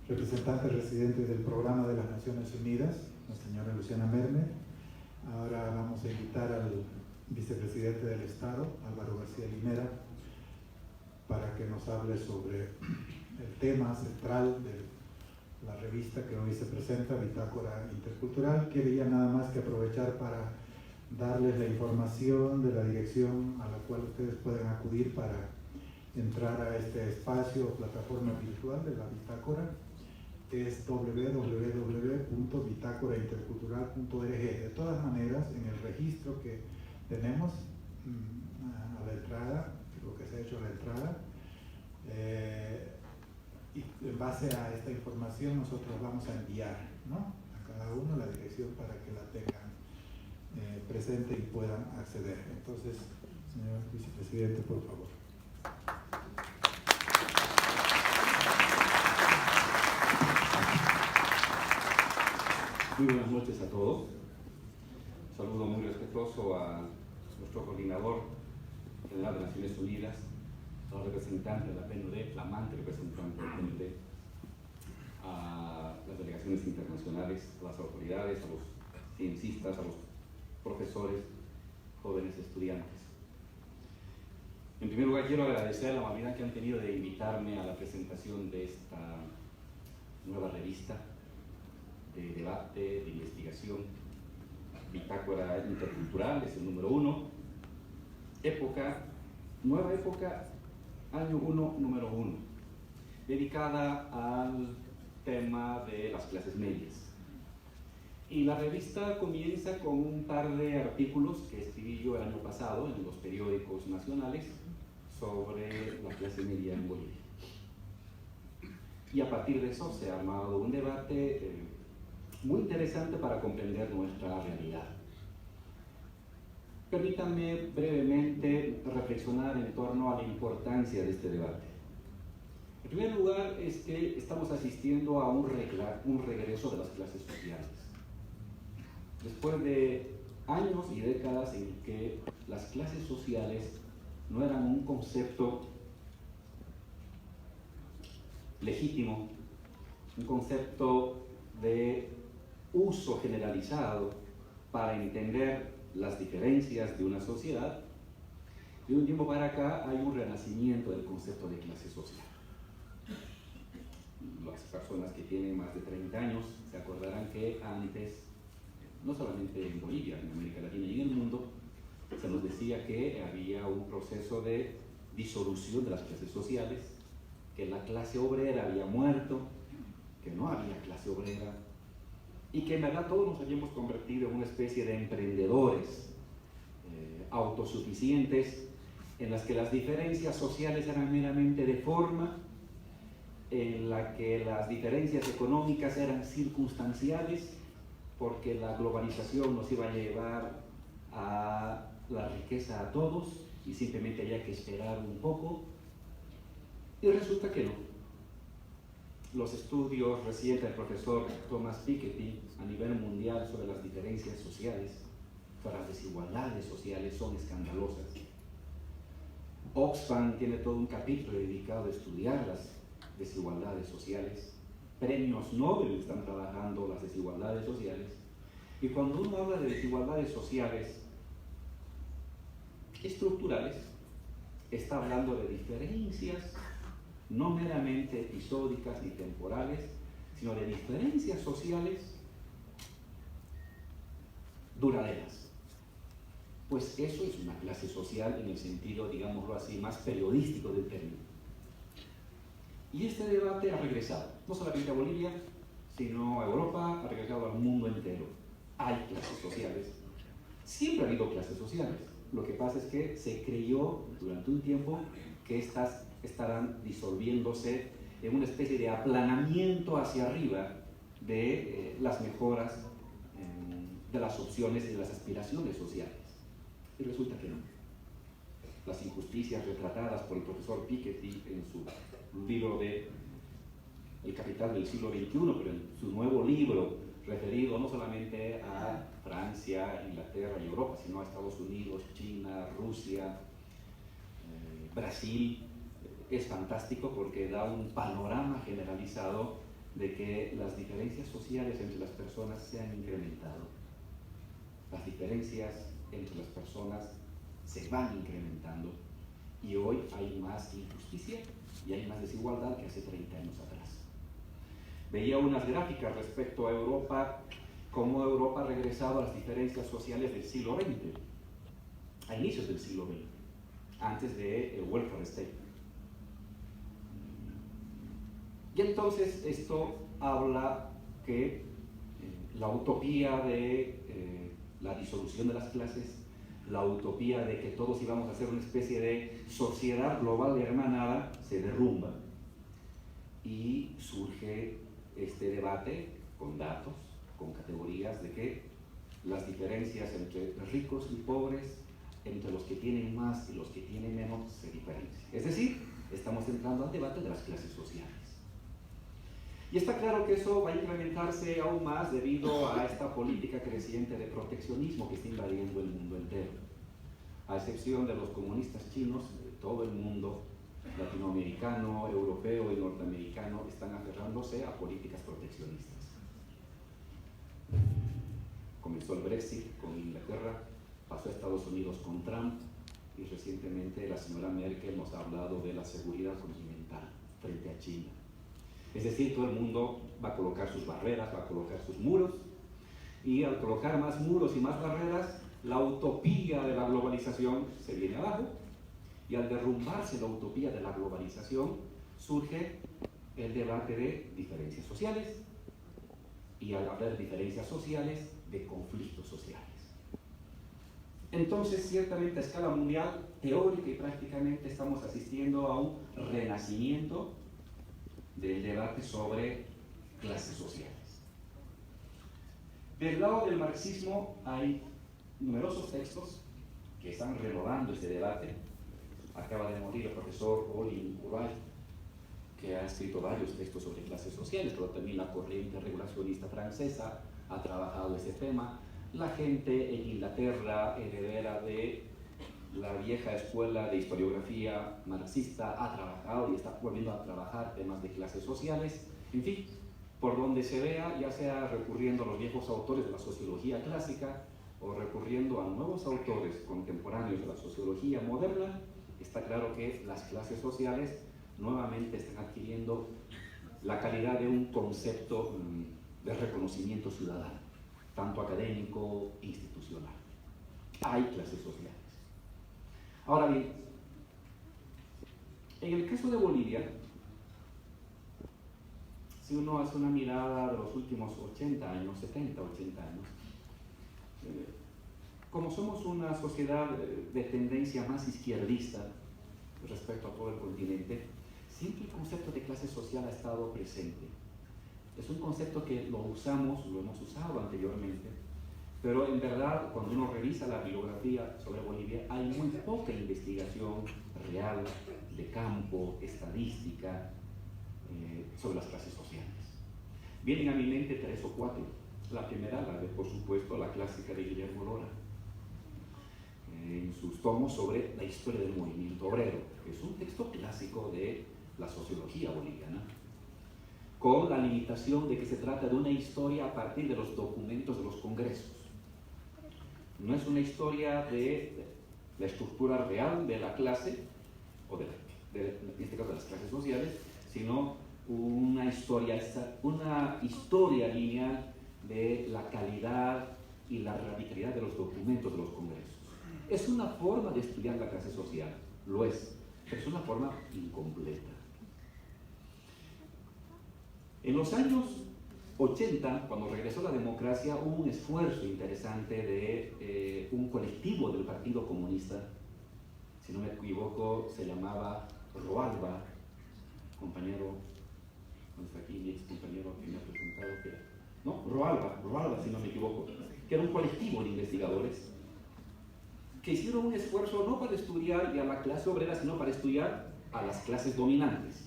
representante residente del Programa de las Naciones Unidas, la señora Luciana Mermet, ahora vamos a invitar al vicepresidente del Estado, Álvaro García Linera, para que nos hable sobre el tema central de la revista que hoy se presenta, Bitácora Intercultural. Quería nada más que aprovechar para darles la información de la dirección a la cual ustedes pueden acudir para entrar a este espacio o plataforma virtual de la Bitácora. Es www.bitácoraintercultural.org. De todas maneras, en el registro que tenemos a la entrada, lo que se ha hecho a la entrada, y en base a esta información nosotros vamos a enviar, ¿no?, a cada uno la dirección para que la tengan presente y puedan acceder. Entonces, señor vicepresidente, por favor. Muy buenas noches a todos. Un saludo muy respetuoso a nuestro coordinador general de Naciones Unidas, a los representantes de la PNUD, flamante representante de la PNUD, a las delegaciones internacionales, a las autoridades, a los ciencistas, a los profesores, jóvenes estudiantes. En primer lugar, quiero agradecer la amabilidad que han tenido de invitarme a la presentación de esta nueva revista de debate, de investigación. Bitácora Intercultural es el número 1, nueva época, año 1, número 1, dedicada al tema de las clases medias. Y la revista comienza con un par de artículos que escribí yo el año pasado en los periódicos nacionales sobre la clase media en Bolivia. Y a partir de eso se ha armado un debate muy interesante para comprender nuestra realidad. Permítanme brevemente reflexionar en torno a la importancia de este debate. En primer lugar, es que estamos asistiendo a un regreso de las clases sociales. Después de años y décadas en que las clases sociales no eran un concepto legítimo, un concepto de uso generalizado para entender las diferencias de una sociedad, de un tiempo para acá hay un renacimiento del concepto de clase social. Las personas que tienen más de 30 años se acordarán que antes, no solamente en Bolivia, en América Latina y en el mundo, se nos decía que había un proceso de disolución de las clases sociales, que la clase obrera había muerto, que no había clase obrera, y que en verdad todos nos habíamos convertido en una especie de emprendedores autosuficientes, en las que las diferencias sociales eran meramente de forma, en la que las diferencias económicas eran circunstanciales, porque la globalización nos iba a llevar a la riqueza a todos y simplemente había que esperar un poco. Y resulta que no. los estudios recientes del profesor Thomas Piketty a nivel mundial sobre las diferencias sociales, sobre las desigualdades sociales, son escandalosas. Oxfam tiene todo un capítulo dedicado a estudiar las desigualdades sociales. Premios Nobel están trabajando las desigualdades sociales. Y cuando uno habla de desigualdades sociales estructurales, está hablando de diferencias no meramente episódicas ni temporales, sino de diferencias sociales duraderas. Pues eso es una clase social en el sentido, digámoslo así, más periodístico del término. Y este debate ha regresado, no solamente a Bolivia, sino a Europa, ha regresado al mundo entero. Hay clases sociales, siempre ha habido clases sociales. Lo que pasa es que se creyó durante un tiempo que estas estarán disolviéndose en una especie de aplanamiento hacia arriba de las mejoras, de las opciones y de las aspiraciones sociales. Y resulta que no. Las injusticias retratadas por el profesor Piketty en su libro de El capital del siglo XXI, pero en su nuevo libro referido no solamente a Francia, Inglaterra y Europa, sino a Estados Unidos, China, Rusia, Brasil, es fantástico porque da un panorama generalizado de que las diferencias sociales entre las personas se han incrementado. Las diferencias entre las personas se van incrementando y hoy hay más injusticia y hay más desigualdad que hace 30 años atrás. Veía unas gráficas respecto a Europa, cómo Europa ha regresado a las diferencias sociales del siglo XX, a inicios del siglo XX, antes del welfare state. Y entonces esto habla que la utopía de la disolución de las clases, la utopía de que todos íbamos a ser una especie de sociedad global hermanada, se derrumba. Y surge este debate con datos, con categorías de que las diferencias entre ricos y pobres, entre los que tienen más y los que tienen menos, se diferencian. Es decir, estamos entrando al debate de las clases sociales. Y está claro que eso va a incrementarse aún más debido a esta política creciente de proteccionismo que está invadiendo el mundo entero. A excepción de los comunistas chinos, todo el mundo latinoamericano, europeo y norteamericano están aferrándose a políticas proteccionistas. Comenzó el Brexit con Inglaterra, pasó a Estados Unidos con Trump y recientemente la señora Merkel nos ha hablado de la seguridad continental frente a China. Es decir, todo el mundo va a colocar sus barreras, va a colocar sus muros, y al colocar más muros y más barreras, la utopía de la globalización se viene abajo, y al derrumbarse la utopía de la globalización, surge el debate de diferencias sociales, y al haber diferencias sociales, de conflictos sociales. Entonces, ciertamente a escala mundial, teórica y prácticamente estamos asistiendo a un renacimiento del debate sobre clases sociales. Del lado del marxismo hay numerosos textos que están renovando este debate. Acaba de morir el profesor Olin Uray, que ha escrito varios textos sobre clases sociales, pero también la corriente regulacionista francesa ha trabajado este tema. La gente en Inglaterra, heredera de la vieja escuela de historiografía marxista, ha trabajado y está volviendo a trabajar temas de clases sociales. En fin, por donde se vea, ya sea recurriendo a los viejos autores de la sociología clásica o recurriendo a nuevos autores contemporáneos de la sociología moderna, está claro que las clases sociales nuevamente están adquiriendo la calidad de un concepto de reconocimiento ciudadano, tanto académico, institucional. Hay clases sociales. Ahora bien, en el caso de Bolivia, si uno hace una mirada de los últimos 80 años, 70, 80 años, como somos una sociedad de tendencia más izquierdista respecto a todo el continente, siempre el concepto de clase social ha estado presente. Es un concepto que lo usamos, lo hemos usado anteriormente, pero en verdad cuando uno revisa la bibliografía sobre Bolivia hay muy poca investigación real de campo, estadística, sobre las clases sociales. Vienen a mi mente 3 o 4. La primera, la de, por supuesto, la clásica de Guillermo Lora, en sus tomos sobre la historia del movimiento obrero, que es un texto clásico de la sociología boliviana, con la limitación de que se trata de una historia a partir de los documentos de los congresos. No es una historia de la estructura real de la clase, o en este caso de las clases sociales, sino una historia lineal de la calidad y la radicalidad de los documentos de los congresos. Es una forma de estudiar la clase social, lo es, pero es una forma incompleta. En los años 80, cuando regresó la democracia, hubo un esfuerzo interesante de un colectivo del Partido Comunista, si no me equivoco, se llamaba Roalba, compañero, ¿dónde está aquí mi ex compañero que me ha presentado? No, Roalba, si no me equivoco, que era un colectivo de investigadores que hicieron un esfuerzo no para estudiar ya la clase obrera, sino para estudiar a las clases dominantes.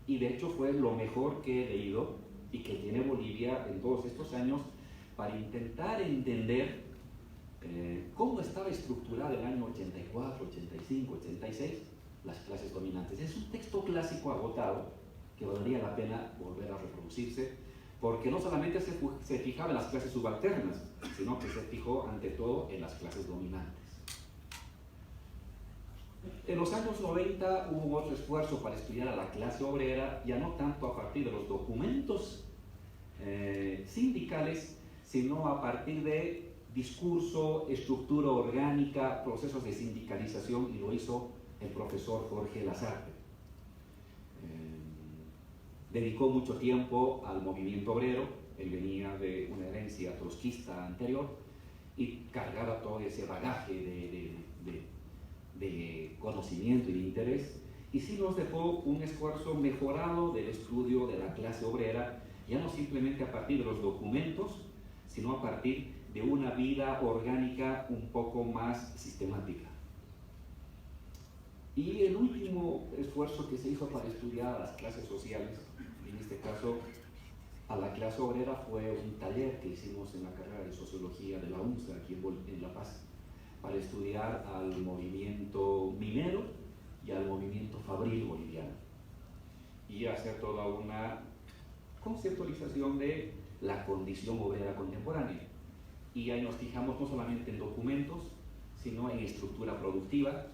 Y de hecho fue lo mejor que he leído y que tiene Bolivia en todos estos años para intentar entender cómo estaba estructurada en el año 84, 85, 86 las clases dominantes. Es un texto clásico agotado que valdría la pena volver a reproducirse, porque no solamente se fijaba en las clases subalternas, sino que se fijó ante todo en las clases dominantes. En los años 90 hubo otro esfuerzo para estudiar a la clase obrera, ya no tanto a partir de los documentos sindicales, sino a partir de discurso, estructura orgánica, procesos de sindicalización, y lo hizo el profesor Jorge Lasarte. Dedicó mucho tiempo al movimiento obrero, él venía de una herencia trotskista anterior y cargaba todo ese bagaje de conocimiento y de interés, y sí nos dejó un esfuerzo mejorado del estudio de la clase obrera, ya no simplemente a partir de los documentos, sino a partir de una vida orgánica un poco más sistemática. Y el último esfuerzo que se hizo para estudiar a las clases sociales, en este caso a la clase obrera, fue un taller que hicimos en la carrera de Sociología de la UNSA, aquí en La Paz, para estudiar al movimiento minero y al movimiento fabril boliviano, y hacer toda una conceptualización de la condición obrera contemporánea. Y ahí nos fijamos no solamente en documentos, sino en estructura productiva,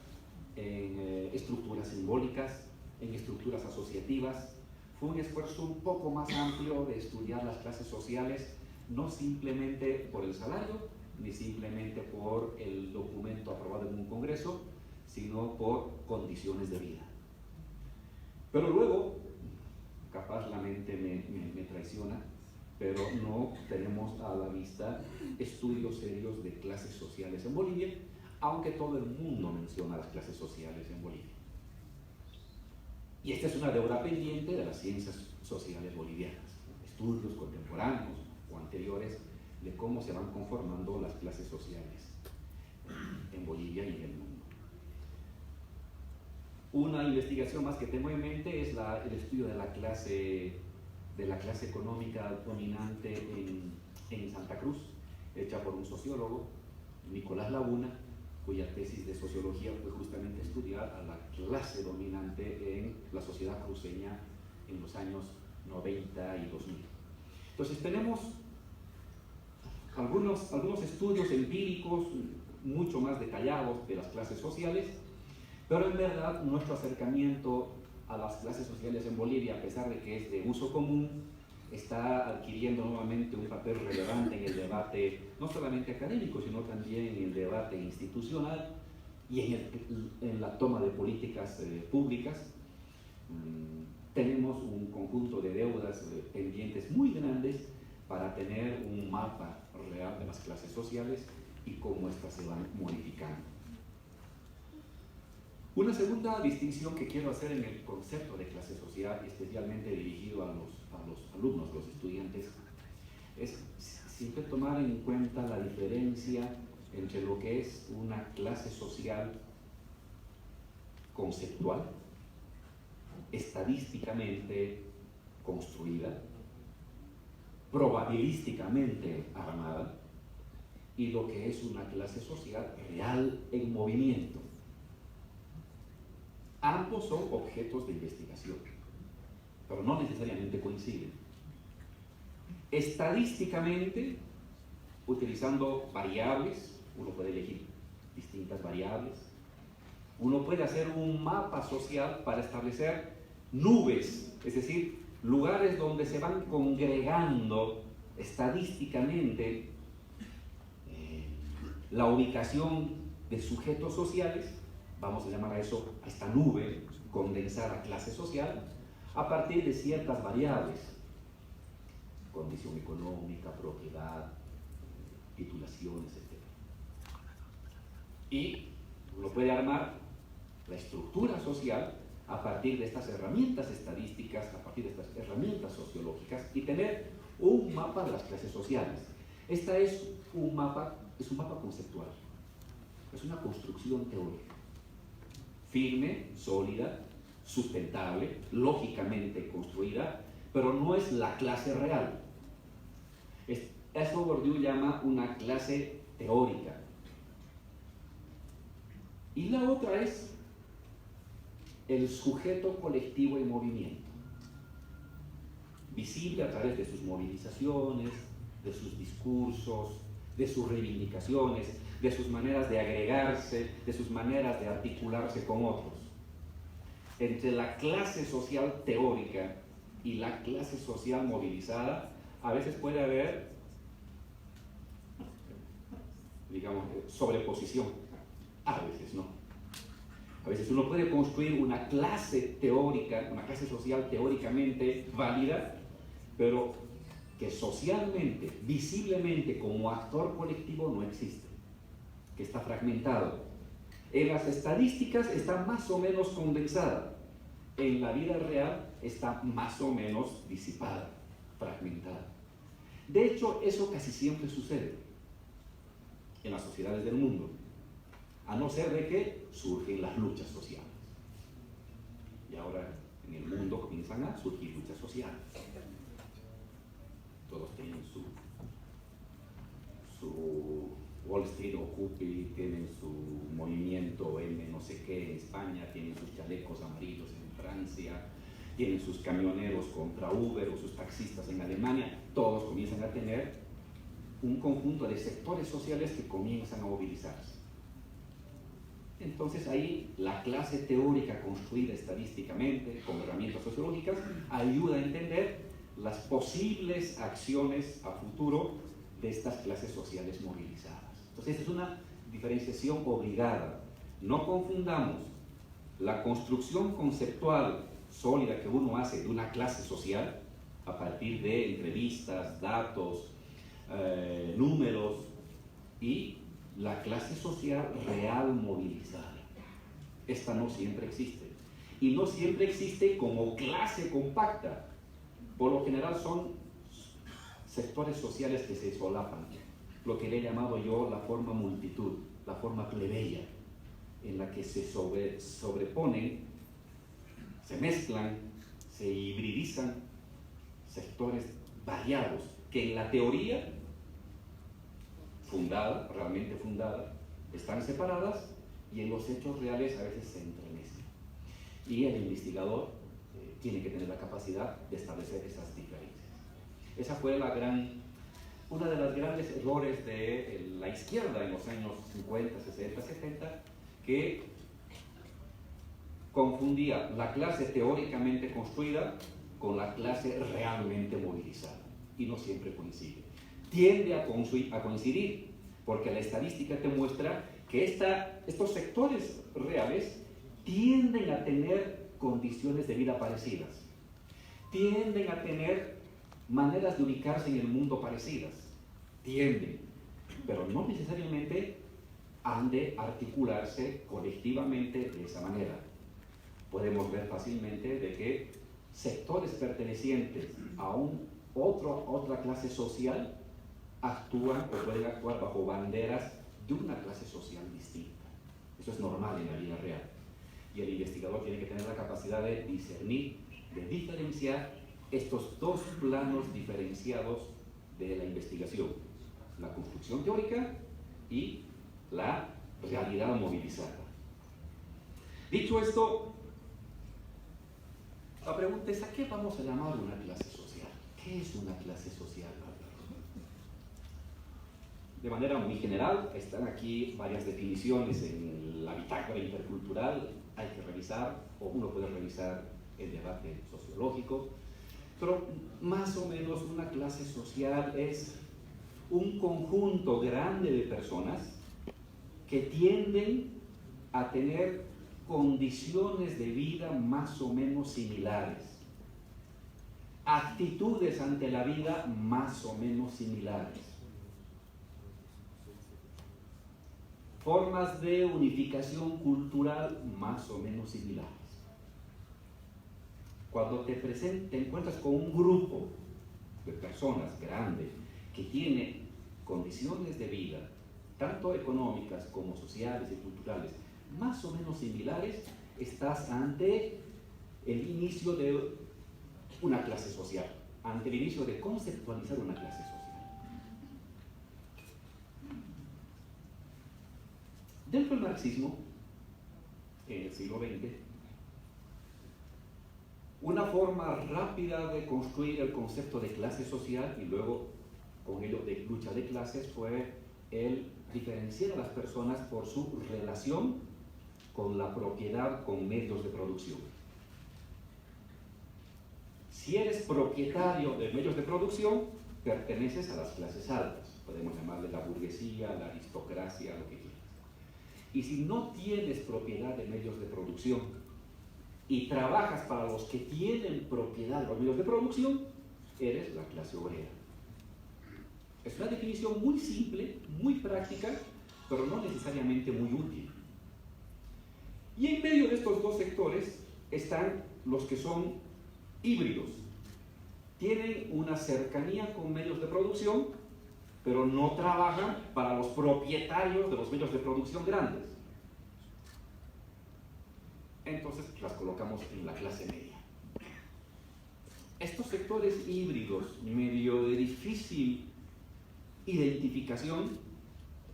en estructuras simbólicas, en estructuras asociativas. Fue un esfuerzo un poco más amplio de estudiar las clases sociales, no simplemente por el salario, ni simplemente por el documento aprobado en un congreso, sino por condiciones de vida. Pero luego, capaz la mente me traiciona, pero no tenemos a la vista estudios serios de clases sociales en Bolivia, aunque todo el mundo menciona las clases sociales en Bolivia. Y esta es una deuda pendiente de las ciencias sociales bolivianas, estudios contemporáneos o anteriores de cómo se van conformando las clases sociales en Bolivia y en el mundo. Una investigación más que tengo en mente es el estudio de la clase económica dominante en Santa Cruz, hecha por un sociólogo, Nicolás Laguna, cuya tesis de sociología fue justamente estudiar a la clase dominante en la sociedad cruceña en los años 90 y 2000. Entonces tenemos algunos estudios empíricos mucho más detallados de las clases sociales, pero en verdad nuestro acercamiento a las clases sociales en Bolivia, a pesar de que es de uso común, está adquiriendo nuevamente un papel relevante en el debate, no solamente académico, sino también en el debate institucional y en la toma de políticas públicas. Tenemos un conjunto de deudas pendientes muy grandes para tener un mapa real de las clases sociales y cómo éstas se van modificando. Una segunda distinción que quiero hacer en el concepto de clase social, especialmente dirigido a los alumnos, los estudiantes, es siempre tomar en cuenta la diferencia entre lo que es una clase social conceptual estadísticamente construida, probabilísticamente armada, y lo que es una clase social real en movimiento. Ambos son objetos de investigación, pero no necesariamente coinciden. Estadísticamente, utilizando variables, uno puede elegir distintas variables, uno puede hacer un mapa social para establecer nubes, es decir, lugares donde se van congregando estadísticamente la ubicación de sujetos sociales, vamos a llamar a eso, a esta nube condensada clase social, a partir de ciertas variables, condición económica, propiedad, titulaciones, etc. Y uno puede armar la estructura social a partir de estas herramientas estadísticas, a partir de estas herramientas sociológicas, y tener un mapa de las clases sociales. Esta es un mapa conceptual, es una construcción teórica, firme, sólida, sustentable, lógicamente construida, pero no es la clase real. Eso Bourdieu llama una clase teórica. Y la otra es el sujeto colectivo en movimiento, visible a través de sus movilizaciones, de sus discursos, de sus reivindicaciones, de sus maneras de agregarse, de sus maneras de articularse con otros. Entre la clase social teórica y la clase social movilizada, a veces puede haber, digamos, sobreposición, a veces no. A veces uno puede construir una clase teórica, una clase social teóricamente válida, pero que socialmente, visiblemente, como actor colectivo no existe, que está fragmentado. En las estadísticas está más o menos condensada, en la vida real está más o menos disipada, fragmentada. De hecho, eso casi siempre sucede en las sociedades del mundo, a no ser de que surgen las luchas sociales. Y ahora en el mundo comienzan a surgir luchas sociales. Todos tienen su Wall Street Occupy, tienen su movimiento M no sé qué en España, tienen sus chalecos amarillos en Francia, tienen sus camioneros contra Uber o sus taxistas en Alemania. Todos comienzan a tener un conjunto de sectores sociales que comienzan a movilizarse. Entonces ahí la clase teórica construida estadísticamente con herramientas sociológicas ayuda a entender las posibles acciones a futuro de estas clases sociales movilizadas. Entonces esta es una diferenciación obligada. No confundamos la construcción conceptual sólida que uno hace de una clase social a partir de entrevistas, datos, números, y la clase social real movilizada. Esta no siempre existe. Y no siempre existe como clase compacta. Por lo general son sectores sociales que se solapan. Lo que le he llamado yo la forma multitud, la forma plebeya, en la que se sobreponen, se mezclan, se hibridizan sectores variados que en la teoría fundada, realmente fundada, están separadas, y en los hechos reales a veces se entremezclan. Y el investigador tiene que tener la capacidad de establecer esas diferencias. Esa fue una de las grandes errores de la izquierda en los años 50, 60, 70, que confundía la clase teóricamente construida con la clase realmente movilizada, y no siempre coincide. Tiende a coincidir, porque la estadística te muestra que estos sectores reales tienden a tener condiciones de vida parecidas, tienden a tener maneras de ubicarse en el mundo parecidas, pero no necesariamente han de articularse colectivamente de esa manera. Podemos ver fácilmente de que sectores pertenecientes a otra clase social actúan o pueden actuar bajo banderas de una clase social distinta. Eso es normal en la vida real. y el investigador tiene que tener la capacidad de discernir, de diferenciar estos dos planos diferenciados de la investigación: la construcción teórica y la realidad movilizada. Dicho esto, la pregunta es: ¿a qué vamos a llamar una clase social? ¿Qué es una clase social? De manera muy general, están aquí varias definiciones en la bitácora intercultural. Hay que revisar, o uno puede revisar el debate sociológico, pero más o menos una clase social es un conjunto grande de personas que tienden a tener condiciones de vida más o menos similares, actitudes ante la vida más o menos similares, formas de unificación cultural más o menos similares. Cuando te encuentras con un grupo de personas grande que tiene condiciones de vida, tanto económicas como sociales y culturales, más o menos similares, estás ante el inicio de una clase social, ante el inicio de conceptualizar una clase social. Dentro del marxismo, en el siglo XX, una forma rápida de construir el concepto de clase social y luego con ello de lucha de clases fue el diferenciar a las personas por su relación con la propiedad, con medios de producción. Si eres propietario de medios de producción, perteneces a las clases altas. Podemos llamarle la burguesía, la aristocracia, lo que quieras. Y si no tienes propiedad de medios de producción y trabajas para los que tienen propiedad de los medios de producción, eres la clase obrera. Es una definición muy simple, muy práctica, pero no necesariamente muy útil. Y en medio de estos dos sectores están los que son híbridos. Tienen una cercanía con medios de producción, pero no trabajan para los propietarios de los medios de producción grandes. Entonces las colocamos en la clase media. Estos sectores híbridos, medio de difícil identificación,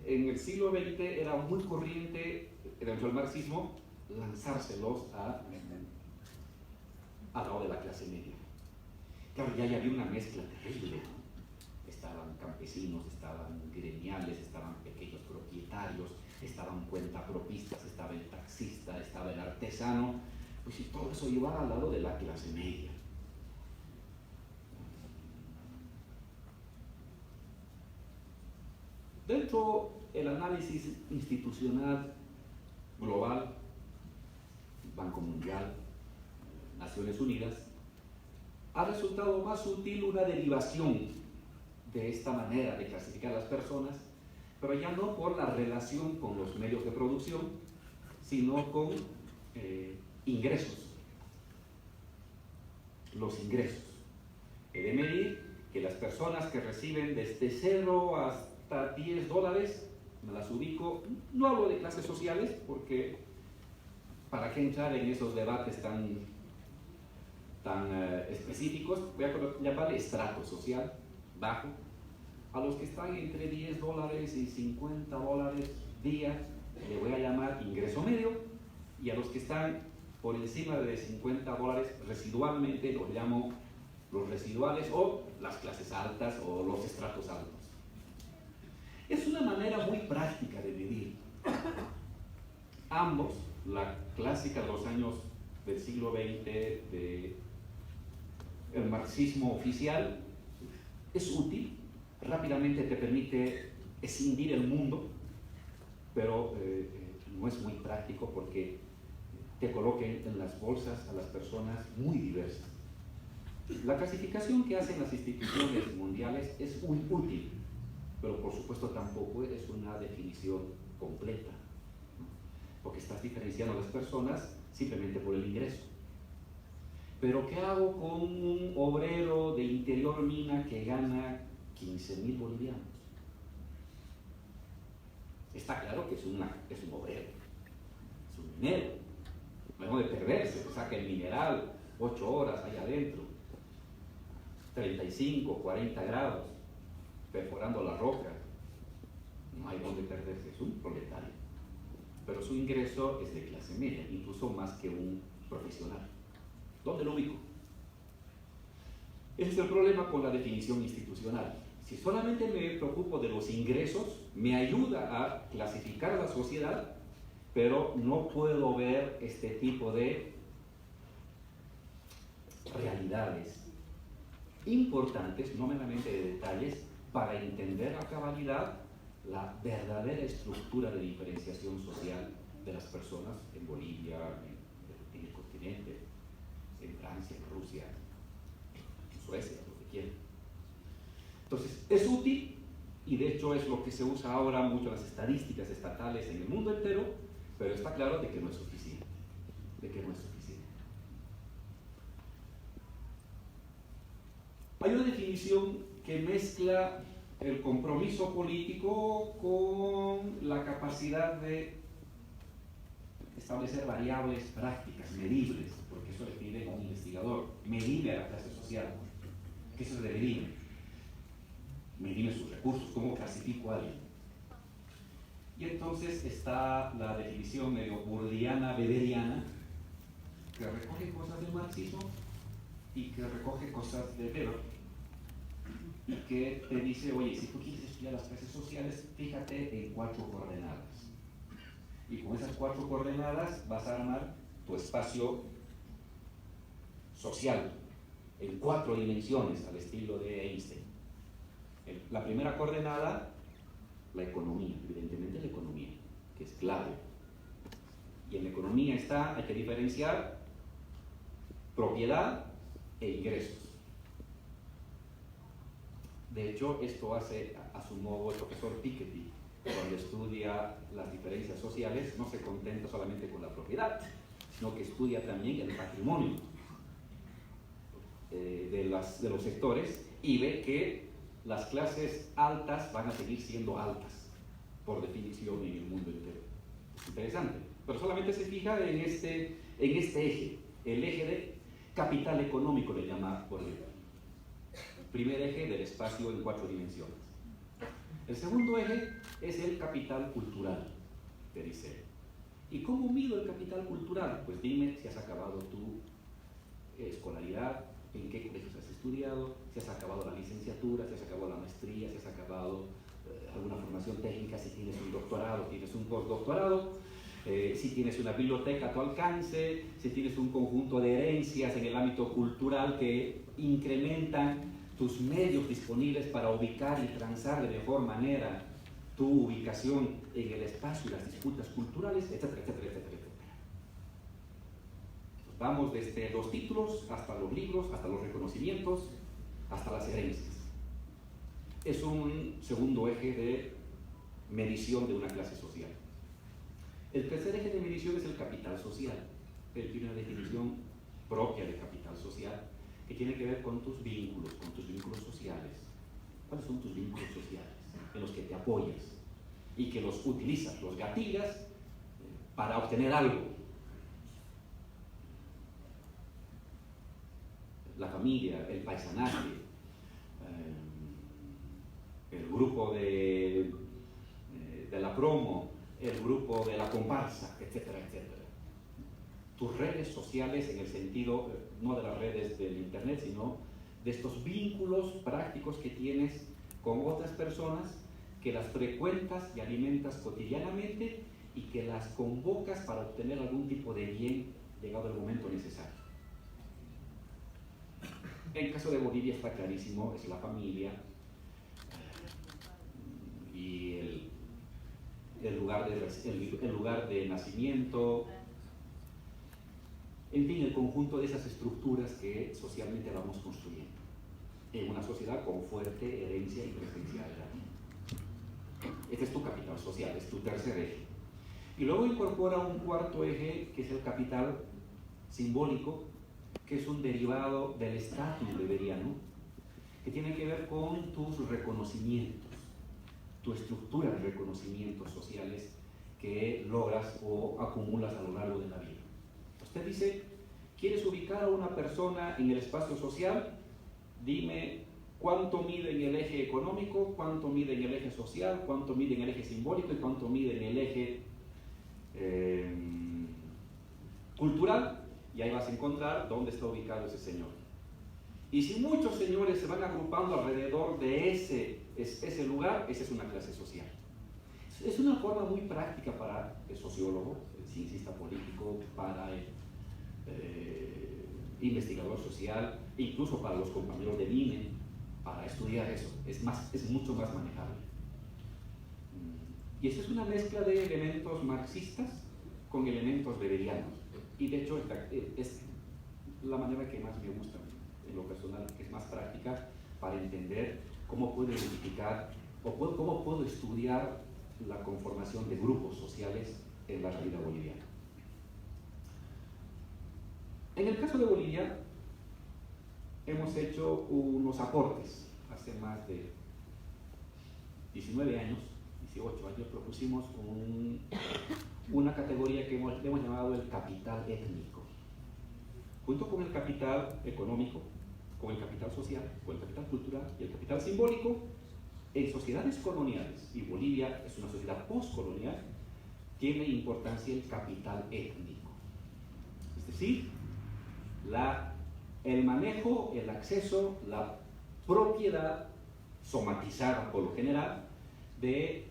en el siglo XX era muy corriente dentro del marxismo lanzárselos al lado de la clase media. Claro, ya había una mezcla terrible, ¿no? Estaban campesinos, estaban gremiales, estaban pequeños propietarios, estaban cuentapropistas, estaba el taxista, estaba el artesano, pues si todo eso iba al lado de la clase media. Dentro del análisis institucional global, Banco Mundial, Naciones Unidas, ha resultado más útil una derivación de esta manera de clasificar a las personas, pero ya no por la relación con los medios de producción, sino con ingresos. Los ingresos. He de medir que las personas que reciben desde 0 hasta $10, me las ubico, no hablo de clases sociales, porque para qué entrar en esos debates tan específicos, voy a llamarle estrato social bajo, a los que están entre $10 y $50 día, le voy a llamar ingreso medio, y a los que están por encima de $50 residualmente, los llamo los residuales o las clases altas o los estratos altos. Es una manera muy práctica de vivir. Ambos, la clásica de los años del siglo XX, el marxismo oficial, es útil, rápidamente te permite escindir el mundo, pero no es muy práctico porque te coloquen en las bolsas a las personas muy diversas. La clasificación que hacen las instituciones mundiales es muy útil, pero por supuesto tampoco es una definición completa, ¿no? Porque estás diferenciando a las personas simplemente por el ingreso. Pero ¿qué hago con un obrero de Interior Mina que gana 15.000 bolivianos? Está claro que es un obrero, es un minero, no hay donde perderse, se saca el mineral, 8 horas ahí adentro, 35, 40 grados, perforando la roca, no hay donde perderse, es un proletario. Pero su ingreso es de clase media, incluso más que un profesional. ¿Dónde lo ubico? Ese es el problema con la definición institucional. Si solamente me preocupo de los ingresos, me ayuda a clasificar a la sociedad, pero no puedo ver este tipo de realidades importantes, no meramente de detalles, para entender a cabalidad la verdadera estructura de diferenciación social de las personas en Bolivia, en el continente, en Francia, en Rusia, en Suecia, lo que quieran. Entonces, es útil, y de hecho es lo que se usa ahora mucho en las estadísticas estatales en el mundo entero, pero está claro de que no es suficiente. Hay una definición que mezcla el compromiso político con la capacidad de establecer variables prácticas, medibles, porque eso le pide a un investigador, medible a la clase social. ¿Qué se debería? Medir sus recursos, cómo clasifico a alguien. Y entonces está la definición medio burdiana, weberiana, que recoge cosas del marxismo y que recoge cosas de Weber, y que te dice, oye, si tú quieres estudiar las clases sociales, fíjate en 4 coordenadas. Y con esas 4 coordenadas vas a armar tu espacio social en 4 dimensiones, al estilo de Einstein. La primera coordenada, la economía, evidentemente la economía, que es clave. Y en la economía hay que diferenciar propiedad e ingresos. De hecho, esto hace a su modo el profesor Piketty, cuando estudia las diferencias sociales, no se contenta solamente con la propiedad, sino que estudia también el patrimonio de los sectores, y ve que las clases altas van a seguir siendo altas, por definición, en el mundo entero. Es interesante, pero solamente se fija en este eje, el eje de capital económico, le llama Bourdieu. Primer eje del espacio en 4 dimensiones. El segundo eje es el capital cultural, te dice. ¿Y cómo mido el capital cultural? Pues dime si has acabado tu escolaridad, en qué colegios has estudiado, si has acabado la licenciatura, si has acabado la maestría, si has acabado alguna formación técnica, si tienes un doctorado, tienes un postdoctorado, si tienes una biblioteca a tu alcance, si tienes un conjunto de herencias en el ámbito cultural que incrementan tus medios disponibles para ubicar y transar de mejor manera tu ubicación en el espacio y las disputas culturales, etcétera, etcétera, etcétera, etcétera. Vamos desde los títulos hasta los libros, hasta los reconocimientos, hasta las herencias. Es un segundo eje de medición de una clase social. El tercer eje de medición es el capital social. Él tiene una definición propia de capital social que tiene que ver con tus vínculos sociales. ¿Cuáles son tus vínculos sociales en los que te apoyas y que los utilizas, los gatillas para obtener algo? La familia, el paisanaje, el grupo de la promo, el grupo de la comparsa, etcétera, etcétera. Tus redes sociales en el sentido, no de las redes del internet, sino de estos vínculos prácticos que tienes con otras personas, que las frecuentas y alimentas cotidianamente y que las convocas para obtener algún tipo de bien llegado el momento necesario. En el caso de Bolivia está clarísimo, es la familia y el lugar de nacimiento, en fin, el conjunto de esas estructuras que socialmente vamos construyendo en una sociedad con fuerte herencia y presencialidad. Este es tu capital social, es tu tercer eje. Y luego incorpora un cuarto eje, que es el capital simbólico, que es un derivado del estatus weberiano, que tiene que ver con tus reconocimientos, tu estructura de reconocimientos sociales que logras o acumulas a lo largo de la vida. Los Usted dice, ¿quieres ubicar a una persona en el espacio social? Dime cuánto mide en el eje económico, cuánto mide en el eje social, cuánto mide en el eje simbólico y cuánto mide en el eje cultural, y ahí vas a encontrar dónde está ubicado ese señor. Y si muchos señores se van agrupando alrededor de ese lugar, esa es una clase social. Es una forma muy práctica para el sociólogo, el ciencista político, para el investigador social, incluso para los compañeros del INE, para estudiar eso. Es mucho más manejable. Y eso es una mezcla de elementos marxistas con elementos weberianos. Y de hecho es la manera que más me gusta en lo personal, que es más práctica para entender cómo puedo identificar o cómo puedo estudiar la conformación de grupos sociales en la realidad boliviana. En el caso de Bolivia, hemos hecho unos aportes. Hace más de 19 años, 18 años, propusimos una categoría que hemos llamado el capital étnico. Junto con el capital económico, con el capital social, con el capital cultural y el capital simbólico, en sociedades coloniales, y Bolivia es una sociedad postcolonial, tiene importancia el capital étnico. Es decir, el manejo, el acceso, la propiedad somatizada por lo general de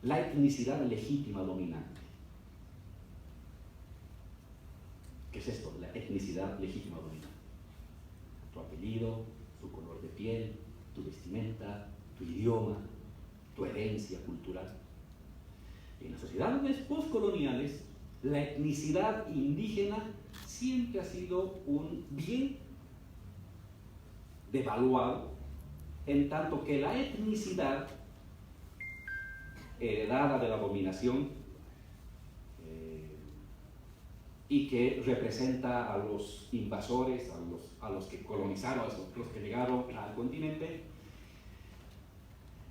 la etnicidad legítima dominante. ¿Qué es esto? La etnicidad legítima dominante. Tu apellido, tu color de piel, tu vestimenta, tu idioma, tu herencia cultural. En las sociedades postcoloniales, la etnicidad indígena siempre ha sido un bien devaluado, en tanto que la etnicidad heredada de la dominación y que representa a los invasores, a los que colonizaron, a los que llegaron al continente,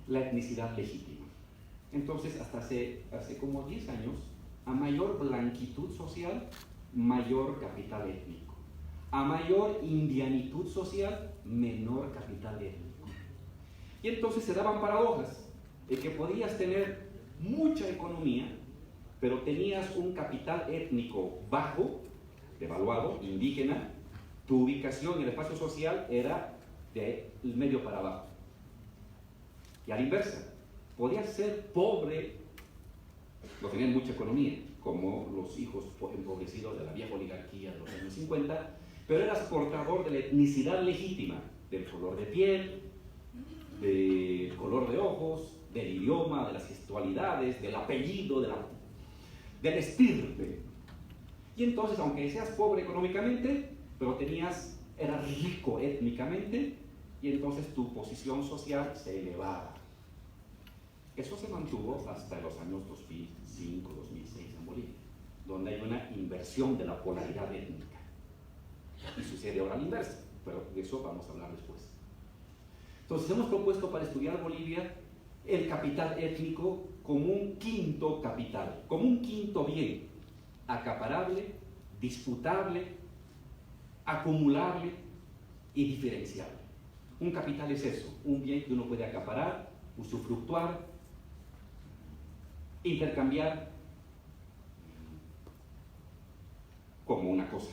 la etnicidad legítima. Entonces, hasta hace como 10 años, a mayor blanquitud social, mayor capital étnico. A mayor indianitud social, menor capital étnico. Y entonces se daban paradojas, de que podías tener mucha economía, pero tenías un capital étnico bajo, devaluado, indígena, tu ubicación en el espacio social era del medio para abajo. Y a la inversa, podías ser pobre, no tenían mucha economía, como los hijos empobrecidos de la vieja oligarquía de los años 50, pero eras portador de la etnicidad legítima, del color de piel, del color de ojos, del idioma, de las gestualidades, del apellido, del estirpe. Y entonces, aunque seas pobre económicamente, pero eras rico étnicamente, y entonces tu posición social se elevaba. Eso se mantuvo hasta los años 2005, 2006 en Bolivia, donde hay una inversión de la polaridad étnica. Y sucede ahora la inversa, pero de eso vamos a hablar después. Entonces hemos propuesto para estudiar Bolivia el capital étnico como un quinto capital, como un quinto bien, acaparable, disputable, acumulable y diferenciable. Un capital es eso, un bien que uno puede acaparar, usufructuar, intercambiar como una cosa.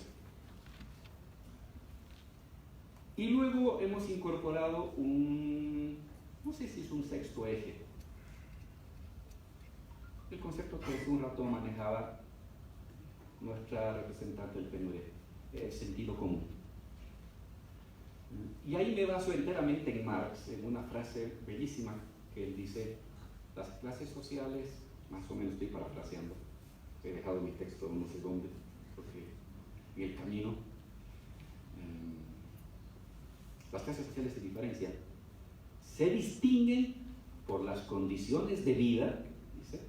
Y luego hemos incorporado no sé si es un sexto eje, el concepto que hace un rato manejaba nuestra representante del PNUD, el sentido común. Y ahí me baso enteramente en Marx, en una frase bellísima que él dice: las clases sociales, más o menos estoy parafraseando, he dejado mi texto no sé dónde, porque en el camino, las clases sociales se diferencian, se distinguen por las condiciones de vida, dice,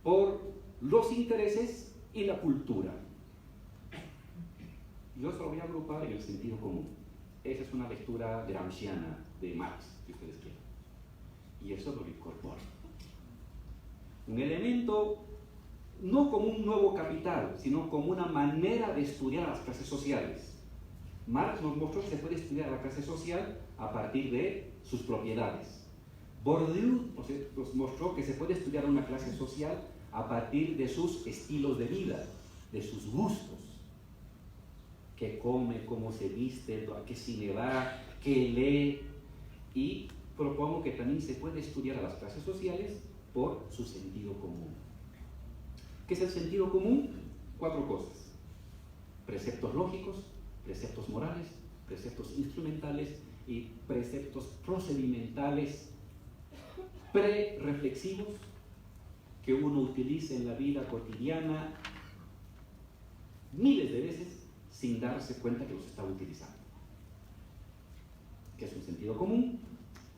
por los intereses y la cultura. Yo se lo voy a agrupar en el sentido común. Esa es una lectura gramsciana de Marx, si ustedes quieren. Y eso lo incorpora. Un elemento no como un nuevo capital, sino como una manera de estudiar a las clases sociales. Marx nos mostró que se puede estudiar a la clase social a partir de sus propiedades. Bourdieu nos mostró que se puede estudiar a una clase social a partir de sus estilos de vida, de sus gustos. Qué come, cómo se viste, a qué cine va, qué lee. Y propongo que también se puede estudiar a las clases sociales por su sentido común. ¿Qué es el sentido común? 4 cosas: preceptos lógicos, preceptos morales, preceptos instrumentales y preceptos procedimentales pre-reflexivos que uno utiliza en la vida cotidiana miles de veces sin darse cuenta que los está utilizando. ¿Qué es un sentido común?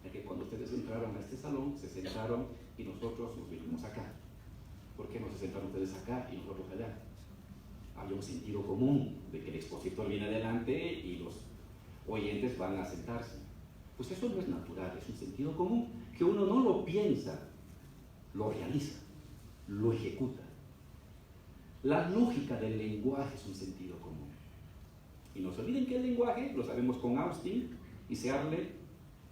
Es que cuando ustedes entraron a este salón, se sentaron y nosotros nos vinimos acá. ¿Por qué no se sentaron ustedes acá y nosotros allá? Había un sentido común de que el expositor viene adelante y los oyentes van a sentarse. Pues eso no es natural, es un sentido común que uno no lo piensa, lo realiza, lo ejecuta. La lógica del lenguaje es un sentido común. Y no se olviden que el lenguaje, lo sabemos con Austin, y Searle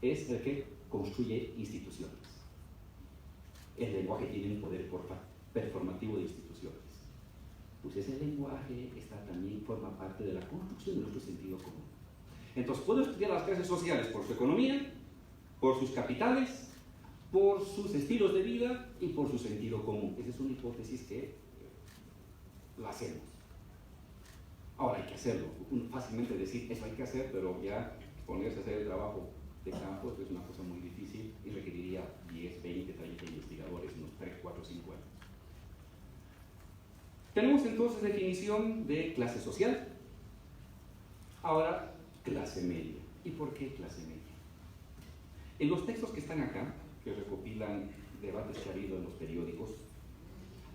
es el que construye instituciones. El lenguaje tiene un poder performativo de instituciones. Pues ese lenguaje también forma parte de la construcción de nuestro sentido común. Entonces, puedo estudiar las clases sociales por su economía, por sus capitales, por sus estilos de vida y por su sentido común. Esa es una hipótesis que la hacemos. Ahora hay que hacerlo. Fácilmente decir eso hay que hacer, pero ya ponerse a hacer el trabajo de campo es una cosa muy difícil y requeriría 10, 20, 30 investigadores, unos 3, 4, 5 años. Tenemos entonces definición de clase social. Ahora, clase media. ¿Y por qué clase media? En los textos que están acá, que recopilan debates que ha habido en los periódicos,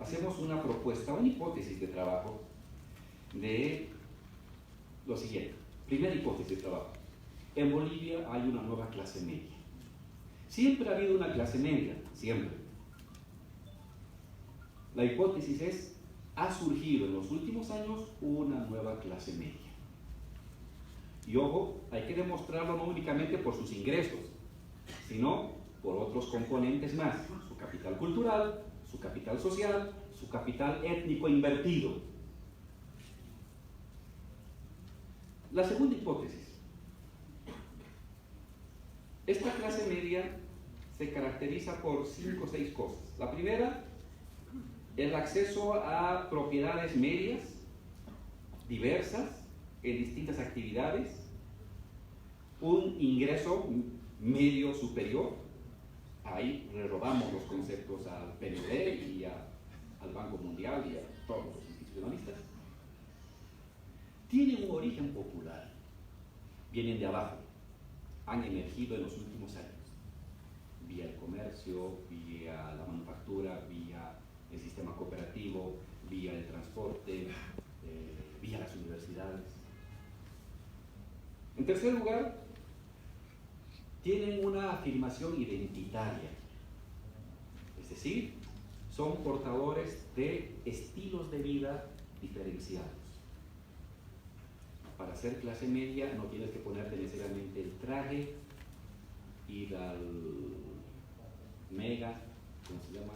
hacemos una propuesta, una hipótesis de trabajo de lo siguiente. Primera hipótesis de trabajo. En Bolivia hay una nueva clase media. Siempre ha habido una clase media, siempre. La hipótesis es, ha surgido en los últimos años una nueva clase media. Y ojo, hay que demostrarlo no únicamente por sus ingresos, sino por otros componentes más. Su capital cultural, su capital social, su capital étnico invertido. La segunda hipótesis. Esta clase media se caracteriza por 5 o 6 cosas. La primera, el acceso a propiedades medias, diversas, en distintas actividades, un ingreso medio superior. Ahí renovamos los conceptos al PNUD y al Banco Mundial y a todos los institucionalistas. Tienen un origen popular, vienen de abajo, han emergido en los últimos años, vía el comercio, vía la manufactura, vía el sistema cooperativo, vía el transporte, vía las universidades. En tercer lugar, tienen una afirmación identitaria, es decir, son portadores de estilos de vida diferenciados. Para ser clase media no tienes que ponerte necesariamente el traje, ir al mega, ¿cómo se llama?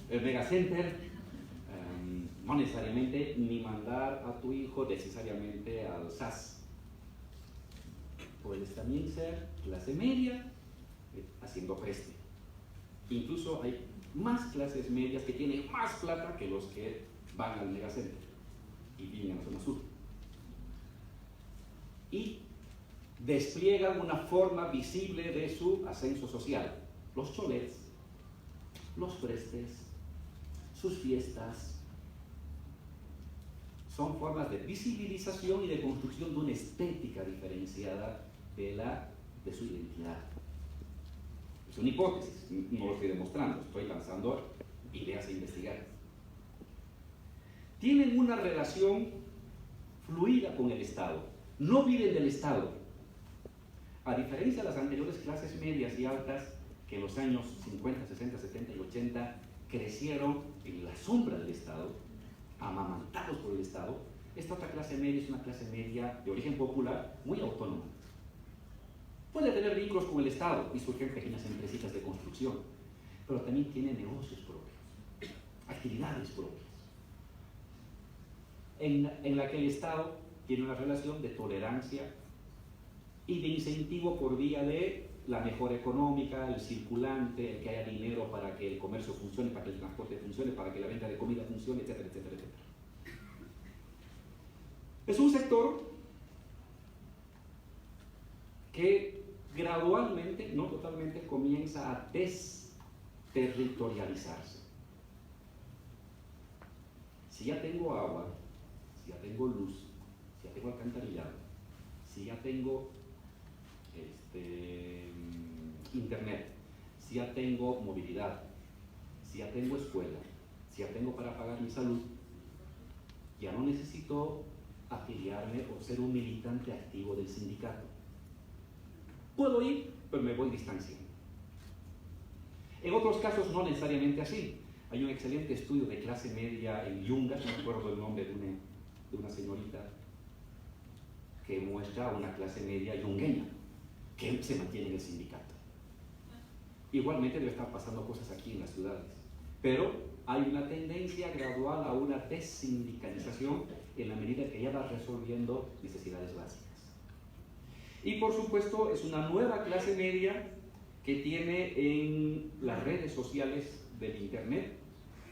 El mega center, no necesariamente ni mandar a tu hijo necesariamente al SAS. Puedes también ser clase media haciendo preste. Incluso hay más clases medias que tienen más plata que los que van al megacenter y viven en la zona sur. Y despliegan una forma visible de su ascenso social. Los cholets, los prestes, sus fiestas, son formas de visibilización y de construcción de una estética diferenciada de su identidad. Es una hipótesis, no lo estoy demostrando, estoy lanzando ideas a investigar. Tienen una relación fluida con el Estado, no viven del Estado. A diferencia de las anteriores clases medias y altas que en los años 50, 60, 70 y 80 crecieron en la sombra del Estado, amamantados por el Estado. Esta otra clase media es una clase media de origen popular muy autónoma. Puede tener vínculos con el Estado y surgen pequeñas empresitas de construcción, pero también tiene negocios propios, actividades propias, en la que el Estado tiene una relación de tolerancia y de incentivo por vía de la mejora económica, el circulante, el que haya dinero para que el comercio funcione, para que el transporte funcione, para que la venta de comida funcione, etcétera, etcétera, etcétera. Es un sector que gradualmente, no totalmente, comienza a desterritorializarse. Si ya tengo agua, si ya tengo luz, si ya tengo alcantarillado, si ya tengo internet, si ya tengo movilidad, si ya tengo escuela, si ya tengo para pagar mi salud, ya no necesito afiliarme o ser un militante activo del sindicato. Puedo ir, pero me voy distanciando. En otros casos no necesariamente así. Hay un excelente estudio de clase media en Yungas, no me acuerdo el nombre de una señorita, que muestra una clase media yungueña que se mantiene en el sindicato. Igualmente debe estar pasando cosas aquí en las ciudades, pero hay una tendencia gradual a una desindicalización en la medida que ya va resolviendo necesidades básicas. Y por supuesto es una nueva clase media que tiene en las redes sociales del Internet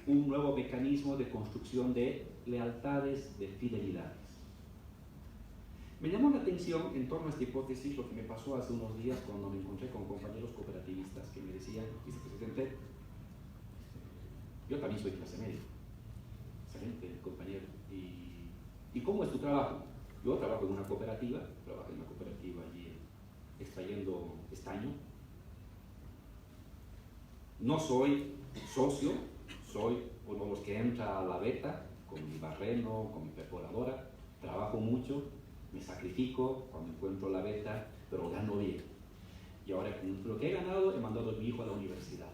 un nuevo mecanismo de construcción de lealtades, de fidelidades. Me llamó la atención en torno a esta hipótesis lo que me pasó hace unos días cuando me encontré con compañeros cooperativistas que me decían, vicepresidente, yo también soy clase media. Excelente, compañero. ¿Y cómo es tu trabajo? Yo trabajo en una cooperativa, allí extrayendo estaño. No soy socio, soy uno de los que entra a la veta con mi barreno, con mi perforadora, trabajo mucho, me sacrifico cuando encuentro la veta, pero gano bien. Y ahora con lo que he ganado he mandado a mi hijo a la universidad.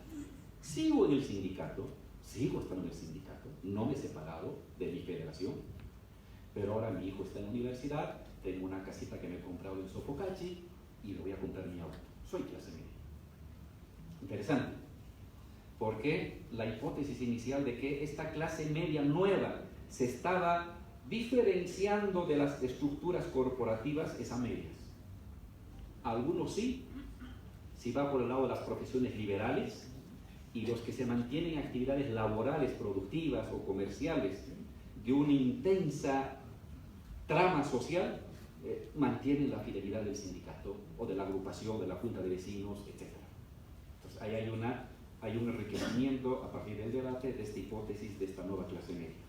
Sigo en el sindicato, sigo estando en el sindicato, no me he separado de mi federación, pero ahora mi hijo está en la universidad, tengo una casita que me he comprado en Sopocachi y le voy a comprar mi auto. Soy clase media. Interesante, porque la hipótesis inicial de que esta clase media nueva se estaba diferenciando de las estructuras corporativas es a medias. Algunos sí, si va por el lado de las profesiones liberales, y los que se mantienen en actividades laborales, productivas o comerciales de una intensa trama social, mantienen la fidelidad del sindicato o de la agrupación, de la junta de vecinos, etc. Entonces ahí hay un enriquecimiento a partir del debate de esta hipótesis de esta nueva clase media.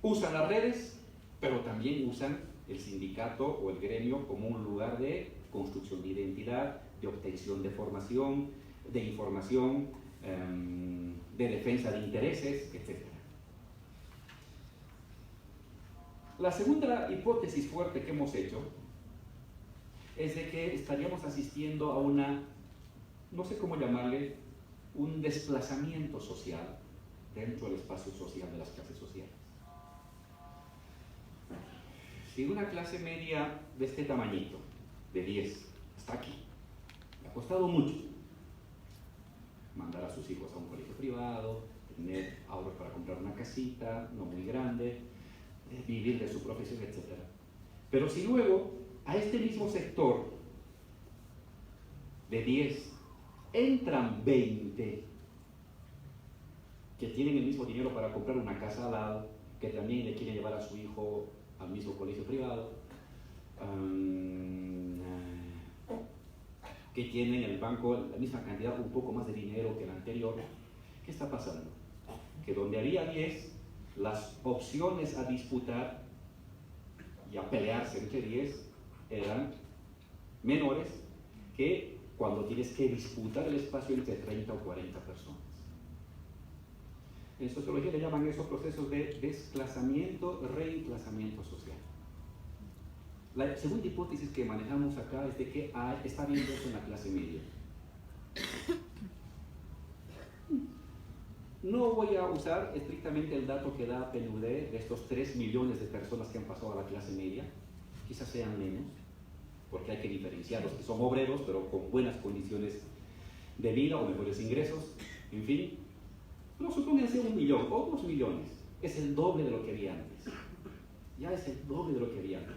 Usan las redes, pero también usan el sindicato o el gremio como un lugar de construcción de identidad, de obtención de formación, de información, de defensa de intereses, etc. La segunda hipótesis fuerte que hemos hecho es de que estaríamos asistiendo a una, no sé cómo llamarle, un desplazamiento social dentro del espacio social de las clases sociales. Si una clase media de este tamañito, de 10, está aquí, le ha costado mucho mandar a sus hijos a un colegio privado, tener ahorros para comprar una casita, no muy grande, vivir de su profesión, etc. Pero si luego a este mismo sector de 10 entran 20 que tienen el mismo dinero para comprar una casa al lado, que también le quieren llevar a su hijo al mismo colegio privado, que tienen en el banco la misma cantidad, un poco más de dinero que el anterior, ¿qué está pasando? Que donde había 10, las opciones a disputar y a pelearse entre 10 eran menores que cuando tienes que disputar el espacio entre 30 o 40 personas. En sociología le llaman esos procesos de desplazamiento, reemplazamiento social. La segunda hipótesis que manejamos acá es de que está habiendo eso en la clase media. No voy a usar estrictamente el dato que da PNUD de estos 3 millones de personas que han pasado a la clase media, quizás sean menos, porque hay que diferenciar los que son obreros, pero con buenas condiciones de vida o mejores ingresos, en fin. No suponen ser 1 millón o 2 millones, es el doble de lo que había antes. Ya es el doble de lo que había antes.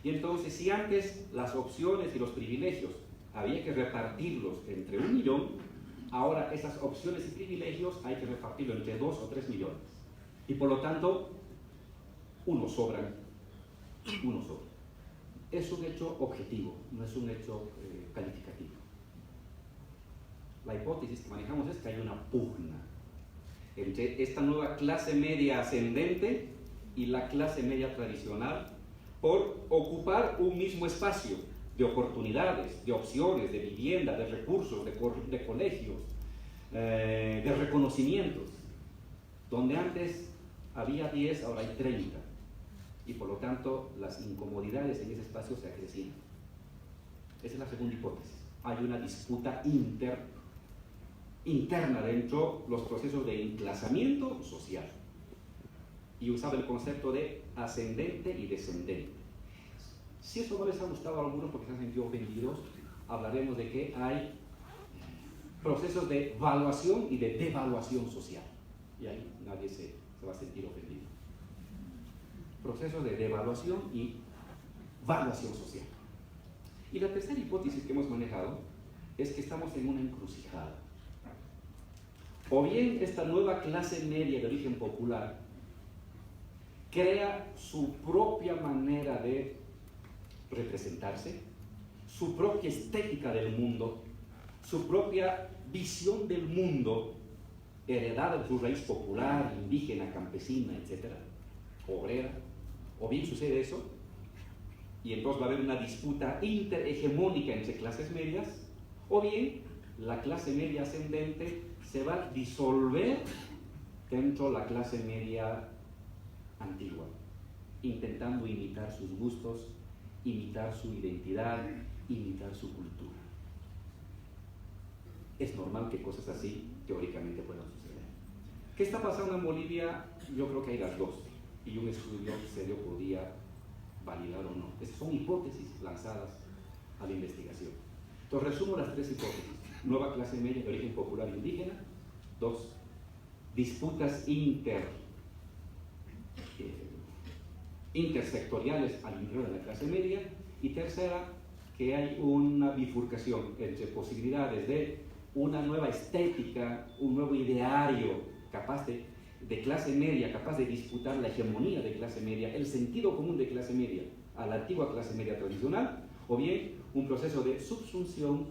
Y entonces, si antes las opciones y los privilegios había que repartirlos entre 1 millón, ahora esas opciones y privilegios hay que repartirlo entre 2 o 3 millones. Y por lo tanto, unos sobran. Es un hecho objetivo, no es un hecho calificativo. La hipótesis que manejamos es que hay una pugna entre esta nueva clase media ascendente y la clase media tradicional por ocupar un mismo espacio de oportunidades, de opciones, de vivienda, de recursos, de colegios, de reconocimientos. Donde antes había 10, ahora hay 30. Y por lo tanto, las incomodidades en ese espacio se acrecían. Esa es la segunda hipótesis. Hay una disputa interna dentro de los procesos de enclasamiento social. Y usaba el concepto de ascendente y descendente. Si eso no les ha gustado a algunos porque se han sentido ofendidos, hablaremos de que hay procesos de valuación y de devaluación social. Y ahí nadie se va a sentir ofendido. Procesos de devaluación y valuación social. Y la tercera hipótesis que hemos manejado es que estamos en una encrucijada. O bien esta nueva clase media de origen popular crea su propia manera de representarse, su propia estética del mundo, su propia visión del mundo, heredada de su raíz popular, indígena, campesina, etc., obrera. O bien sucede eso, y entonces va a haber una disputa interhegemónica entre clases medias, o bien la clase media ascendente se va a disolver dentro de la clase media antigua, intentando imitar sus gustos, imitar su identidad, imitar su cultura. Es normal que cosas así teóricamente puedan suceder. ¿Qué está pasando en Bolivia? Yo creo que hay las dos, y un estudio serio podría validar o no. Esas son hipótesis lanzadas a la investigación. Entonces resumo las 3 hipótesis. Nueva clase media de origen popular indígena. 2. Disputas intersectoriales al interior de la clase media. Y tercera, que hay una bifurcación entre posibilidades de una nueva estética, un nuevo ideario capaz de clase media, capaz de disputar la hegemonía de clase media, el sentido común de clase media a la antigua clase media tradicional, o bien un proceso de subsunción,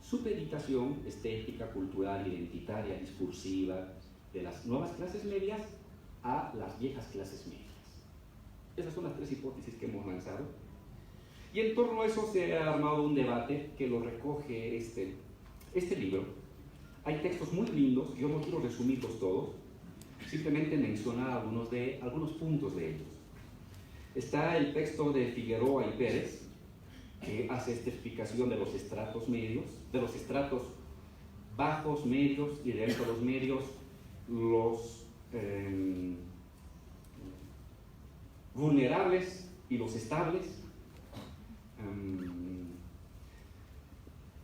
supeditación estética, cultural, identitaria, discursiva de las nuevas clases medias a las viejas clases medias. Esas son las 3 hipótesis que hemos lanzado. Y en torno a eso se ha armado un debate que lo recoge este libro. Hay textos muy lindos, yo no quiero resumirlos todos, simplemente mencionar algunos puntos de ellos. Está el texto de Figueroa y Pérez, que hace esta explicación de los estratos medios, de los estratos bajos, medios, y dentro de los medios, los vulnerables y los estables.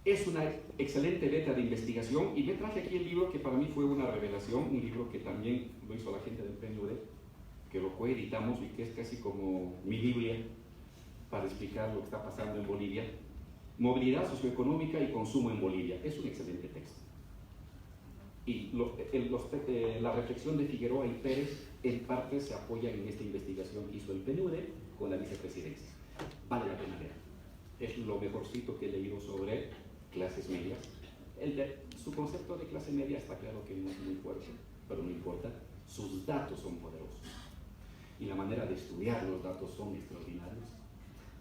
Es una excelente letra de investigación, y me traje aquí el libro que para mí fue una revelación, un libro que también lo hizo la gente del PNUD, que lo coeditamos y que es casi como mi Biblia para explicar lo que está pasando en Bolivia. Movilidad socioeconómica y consumo en Bolivia. Es un excelente texto. Y la reflexión de Figueroa y Pérez en parte se apoya en esta investigación que hizo el PNUD con la vicepresidencia. Vale la pena leer. Es lo mejorcito que he leído sobre clases medias. Su concepto de clase media está claro que no es muy fuerte, pero no importa. Sus datos son poderosos. Y la manera de estudiar los datos son extraordinarios.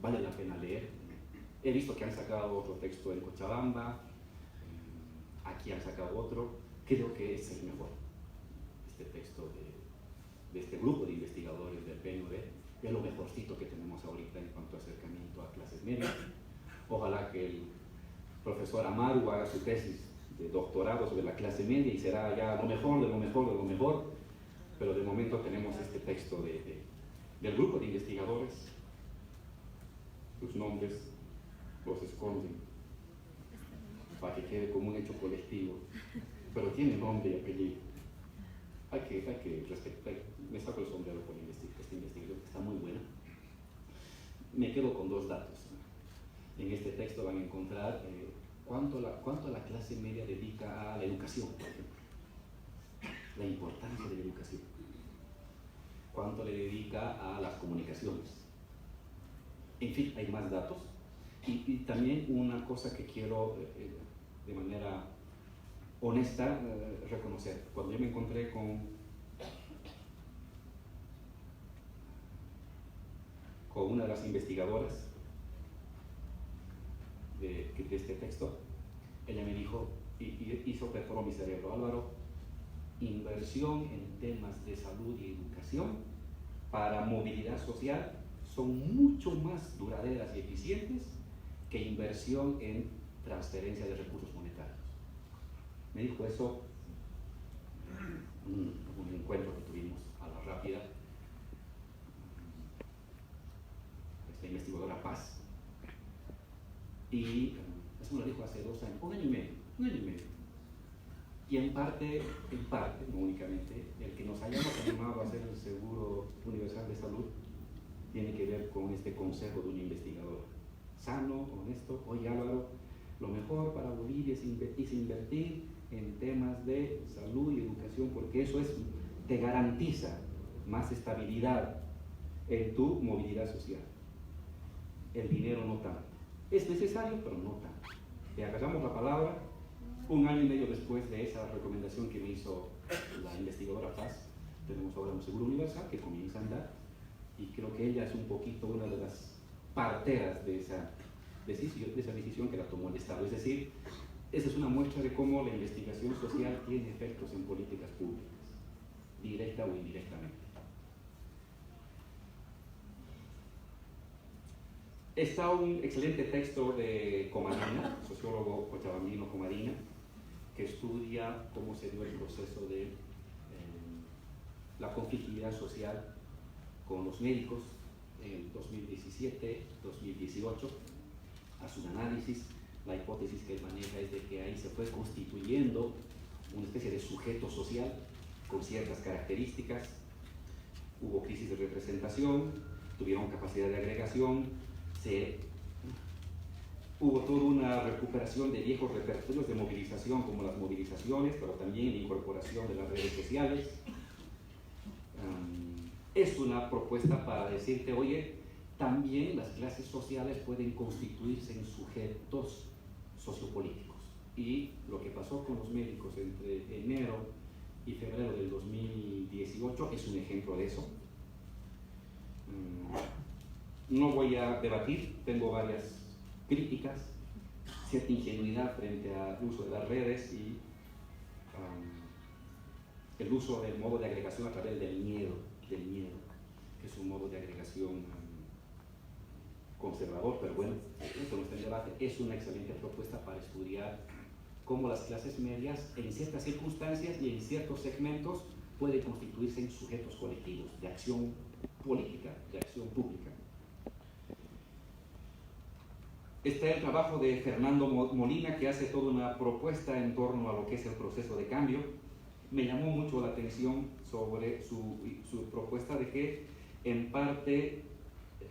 Vale la pena leer. He visto que han sacado otro texto en Cochabamba, aquí han sacado otro. Creo que es el mejor, este texto de este grupo de investigadores del PNUD. Es lo mejorcito que tenemos ahorita en cuanto a acercamiento a clases medias. Ojalá que el profesor Amaru haga su tesis de doctorado sobre la clase media y será ya lo mejor de lo mejor de lo mejor, pero de momento tenemos este texto del grupo de investigadores. Sus nombres los esconden para que quede como un hecho colectivo, pero tiene nombre y apellido. Hay que respetar. Me saco el sombrero por esta investigación, que está muy buena. Me quedo con dos datos. En este texto van a encontrar cuánto la clase media dedica a la educación, por ejemplo, la importancia de la educación, cuánto le dedica a las comunicaciones. En fin, hay más datos. Y también una cosa que quiero de manera honesta reconocer. Cuando yo me encontré con una de las investigadoras de este texto, ella me dijo, y hizo perforó mi cerebro: Álvaro, inversión en temas de salud y educación para movilidad social son mucho más duraderas y eficientes que inversión en transferencia de recursos monetarios. Me dijo eso un encuentro que tuvimos a la rápida, esta investigadora Paz, y eso me lo dijo hace 2 años, un año y medio. Y en parte, no únicamente, el que nos hayamos animado a hacer el seguro universal de salud tiene que ver con este consejo de un investigador sano, honesto. Oye, Álvaro, lo mejor para Bolivia es invertir en temas de salud y educación, porque eso te garantiza más estabilidad en tu movilidad social. El dinero no tanto. Es necesario, pero no tanto. Le agarramos la palabra. 1 año y medio después de esa recomendación que me hizo la investigadora Paz, tenemos ahora un seguro universal que comienza a andar, y creo que ella es un poquito una de las parteras de esa decisión que la tomó el Estado. Es decir, esa es una muestra de cómo la investigación social tiene efectos en políticas públicas, directa o indirectamente. Está un excelente texto de Comadina, sociólogo cochabambino Comadina, que estudia cómo se dio el proceso de la conflictividad social con los médicos en 2017-2018. Hace un análisis. La hipótesis que él maneja es de que ahí se fue constituyendo una especie de sujeto social con ciertas características. Hubo crisis de representación, tuvieron capacidad de agregación, hubo toda una recuperación de viejos repertorios de movilización, como las movilizaciones, pero también la incorporación de las redes sociales. Es una propuesta para decirte, oye, también las clases sociales pueden constituirse en sujetos sociopolíticos. Y lo que pasó con los médicos entre enero y febrero del 2018 es un ejemplo de eso. No voy a debatir, tengo varias críticas, cierta ingenuidad frente al uso de las redes y el uso del modo de agregación a través del miedo, que es un modo de agregación conservador, pero bueno, eso no está en debate. Es una excelente propuesta para estudiar cómo las clases medias en ciertas circunstancias y en ciertos segmentos pueden constituirse en sujetos colectivos de acción política, de acción pública. Está el trabajo de Fernando Molina, que hace toda una propuesta en torno a lo que es el proceso de cambio. Me llamó mucho la atención sobre su propuesta de que en parte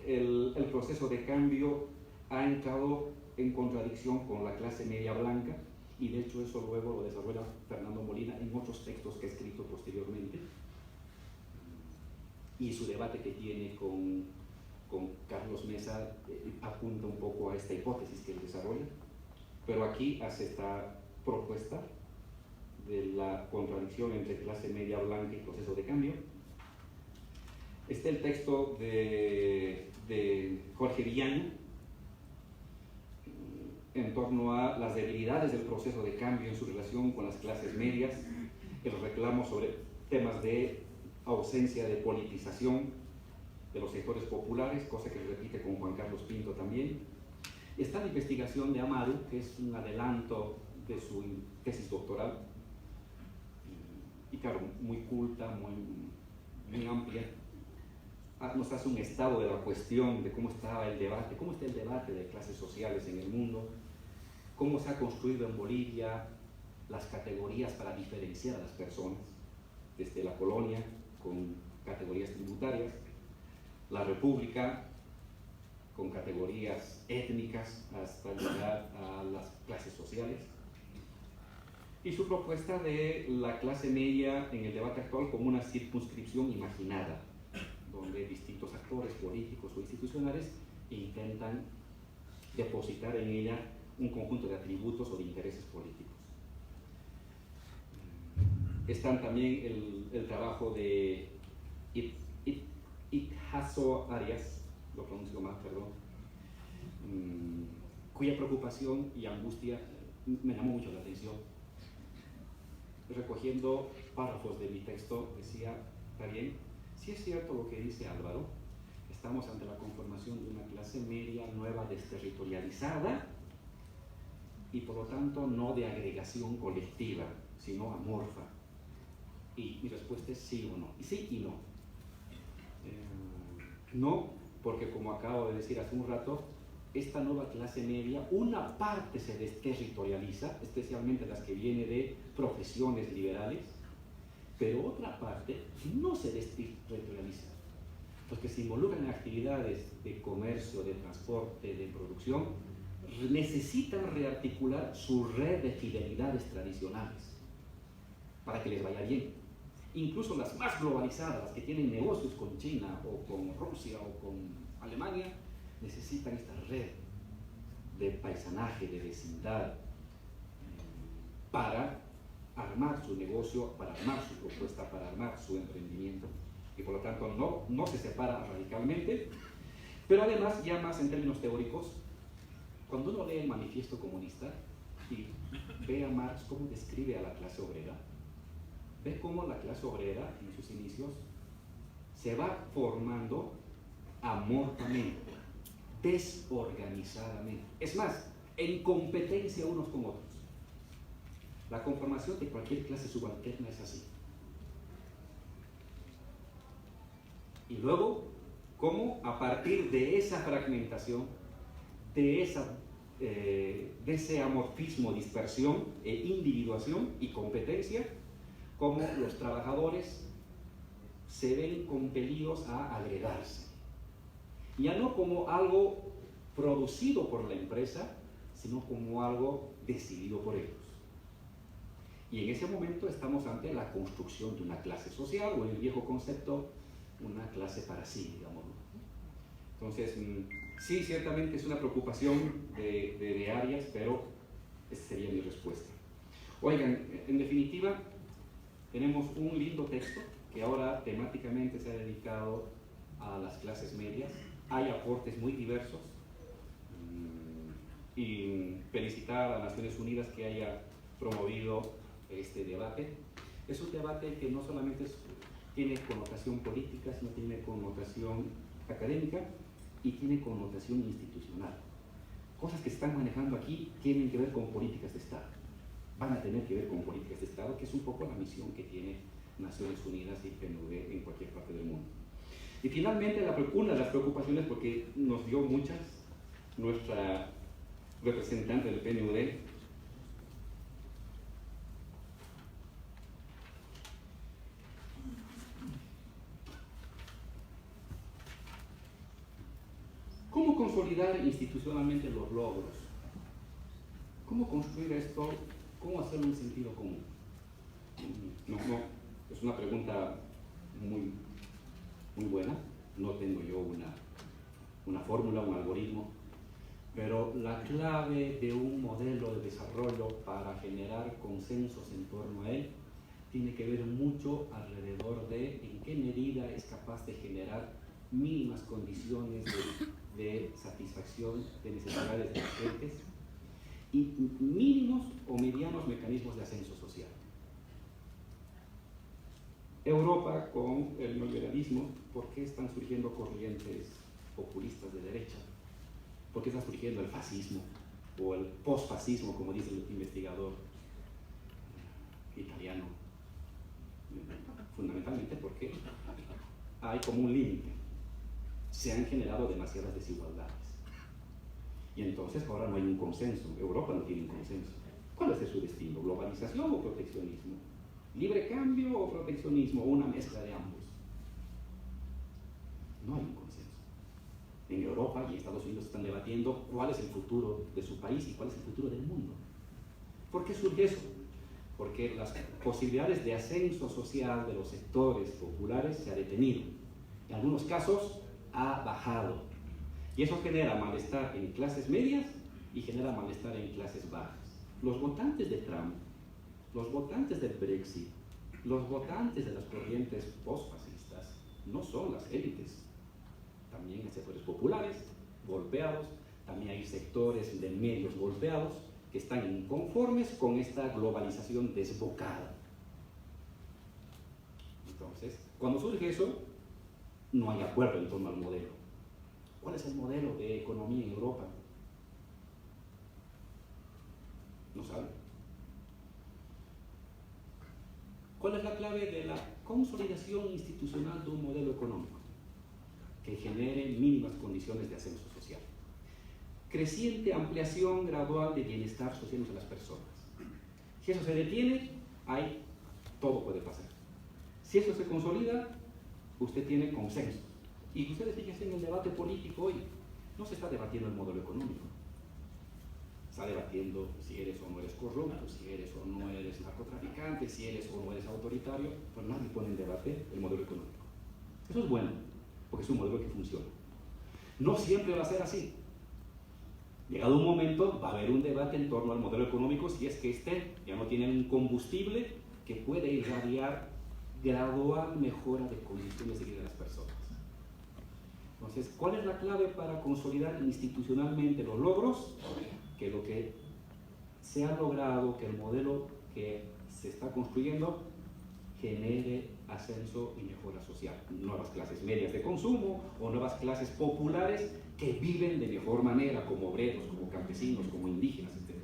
el proceso de cambio ha entrado en contradicción con la clase media blanca, y de hecho eso luego lo desarrolla Fernando Molina en otros textos que ha escrito posteriormente, y su debate que tiene con Carlos Mesa apunta un poco a esta hipótesis que él desarrolla, pero aquí hace esta propuesta de la contradicción entre clase media blanca y proceso de cambio. Está el texto de Jorge Villaño en torno a las debilidades del proceso de cambio en su relación con las clases medias, el reclamo sobre temas de ausencia de politización de los sectores populares, cosa que repite con Juan Carlos Pinto también. Está la investigación de Amaru, que es un adelanto de su tesis doctoral, y claro, muy culta, muy amplia, nos hace un estado de la cuestión de cómo está el debate de clases sociales en el mundo, cómo se ha construido en Bolivia las categorías para diferenciar a las personas, desde la colonia con categorías tributarias, la república con categorías étnicas hasta llegar a las clases sociales, y su propuesta de la clase media en el debate actual como una circunscripción imaginada, donde distintos actores políticos o institucionales intentan depositar en ella un conjunto de atributos o de intereses políticos. Están también el trabajo de Ithazo Arias, lo pronuncio mal, perdón, cuya preocupación y angustia me llamó mucho la atención. Recogiendo párrafos de mi texto, decía, está bien, si es cierto lo que dice Álvaro, estamos ante la conformación de una clase media nueva desterritorializada y por lo tanto no de agregación colectiva, sino amorfa. Y mi respuesta es sí o no, y sí y no. No, porque como acabo de decir hace un rato, esta nueva clase media, una parte se desterritorializa, especialmente las que viene de profesiones liberales, pero otra parte no se desterritorializa, porque se involucran en actividades de comercio, de transporte, de producción, necesitan rearticular su red de fidelidades tradicionales para que les vaya bien. Incluso las más globalizadas, las que tienen negocios con China o con Rusia o con Alemania, necesitan esta red de paisanaje, de vecindad, para armar su negocio, para armar su propuesta, para armar su emprendimiento. Y por lo tanto no se separa radicalmente, pero además, ya más en términos teóricos, cuando uno lee el Manifiesto Comunista y ve a Marx cómo describe a la clase obrera, ve cómo la clase obrera en sus inicios se va formando amorfamente, desorganizadamente, es más, en competencia unos con otros. La conformación de cualquier clase subalterna es así. Y luego, cómo a partir de esa fragmentación, de ese amorfismo, dispersión e individuación y competencia, cómo los trabajadores se ven compelidos a agregarse. Ya no como algo producido por la empresa, sino como algo decidido por ellos. Y en ese momento estamos ante la construcción de una clase social, o en el viejo concepto, una clase para sí, digamos. Entonces, sí, ciertamente es una preocupación de Arias, pero esa sería mi respuesta. Oigan, en definitiva, tenemos un lindo texto que ahora temáticamente se ha dedicado a las clases medias. Hay aportes muy diversos y felicitar a Naciones Unidas que haya promovido este debate. Es un debate que no solamente tiene connotación política, sino tiene connotación académica y tiene connotación institucional. Cosas que se están manejando aquí tienen que ver con políticas de Estado. Van a tener que ver con políticas de Estado, que es un poco la misión que tiene Naciones Unidas y PNUD en cualquier parte del mundo. Y finalmente, una de las preocupaciones, porque nos dio muchas, nuestra representante del PNUD, ¿cómo consolidar institucionalmente los logros? ¿Cómo construir esto? ¿Cómo hacerlo un sentido común? No, es una pregunta muy buena. No tengo yo una fórmula, un algoritmo, pero la clave de un modelo de desarrollo para generar consensos en torno a él tiene que ver mucho alrededor de en qué medida es capaz de generar mínimas condiciones de satisfacción de necesidades de las gentes y mínimos o medianos mecanismos de ascenso social. Europa, con el neoliberalismo, ¿por qué están surgiendo corrientes populistas de derecha? ¿Por qué está surgiendo el fascismo? o el posfascismo, como dice el investigador italiano, fundamentalmente porque hay como un límite. Se han generado demasiadas desigualdades. Y entonces ahora no hay un consenso. Europa no tiene un consenso. ¿Cuál es su destino? ¿Globalización o proteccionismo? ¿Libre cambio o proteccionismo? ¿O una mezcla de ambos? No hay un consenso. En Europa y Estados Unidos están debatiendo cuál es el futuro de su país y cuál es el futuro del mundo. ¿Por qué surge eso? Porque las posibilidades de ascenso social de los sectores populares se ha detenido. En algunos casos ha bajado. Y eso genera malestar en clases medias y genera malestar en clases bajas. Los votantes de Trump, los votantes del Brexit, los votantes de las corrientes postfascistas no son las élites. También hay sectores populares golpeados, también hay sectores de medios golpeados que están inconformes con esta globalización desbocada. Entonces, cuando surge eso, no hay acuerdo en torno al modelo. ¿Cuál es el modelo de economía en Europa? No saben. ¿Cuál es la clave de la consolidación institucional de un modelo económico? Que genere mínimas condiciones de ascenso social. Creciente ampliación gradual de bienestar social de las personas. Si eso se detiene, ahí todo puede pasar. Si eso se consolida, usted tiene consenso. Y ustedes fíjense en el debate político hoy, no se está debatiendo el modelo económico. Está debatiendo si eres o no eres corrupto, si eres o no eres narcotraficante, si eres o no eres autoritario, pues nadie pone en debate el modelo económico. Eso es bueno, porque es un modelo que funciona. No siempre va a ser así. Llegado un momento, va a haber un debate en torno al modelo económico si es que este ya no tiene un combustible que puede irradiar gradual mejora de condiciones de vida de las personas. Entonces, ¿cuál es la clave para consolidar institucionalmente los logros? Que lo que se ha logrado, que el modelo que se está construyendo genere ascenso y mejora social. Nuevas clases medias de consumo o nuevas clases populares que viven de mejor manera, como obreros, como campesinos, como indígenas, etc.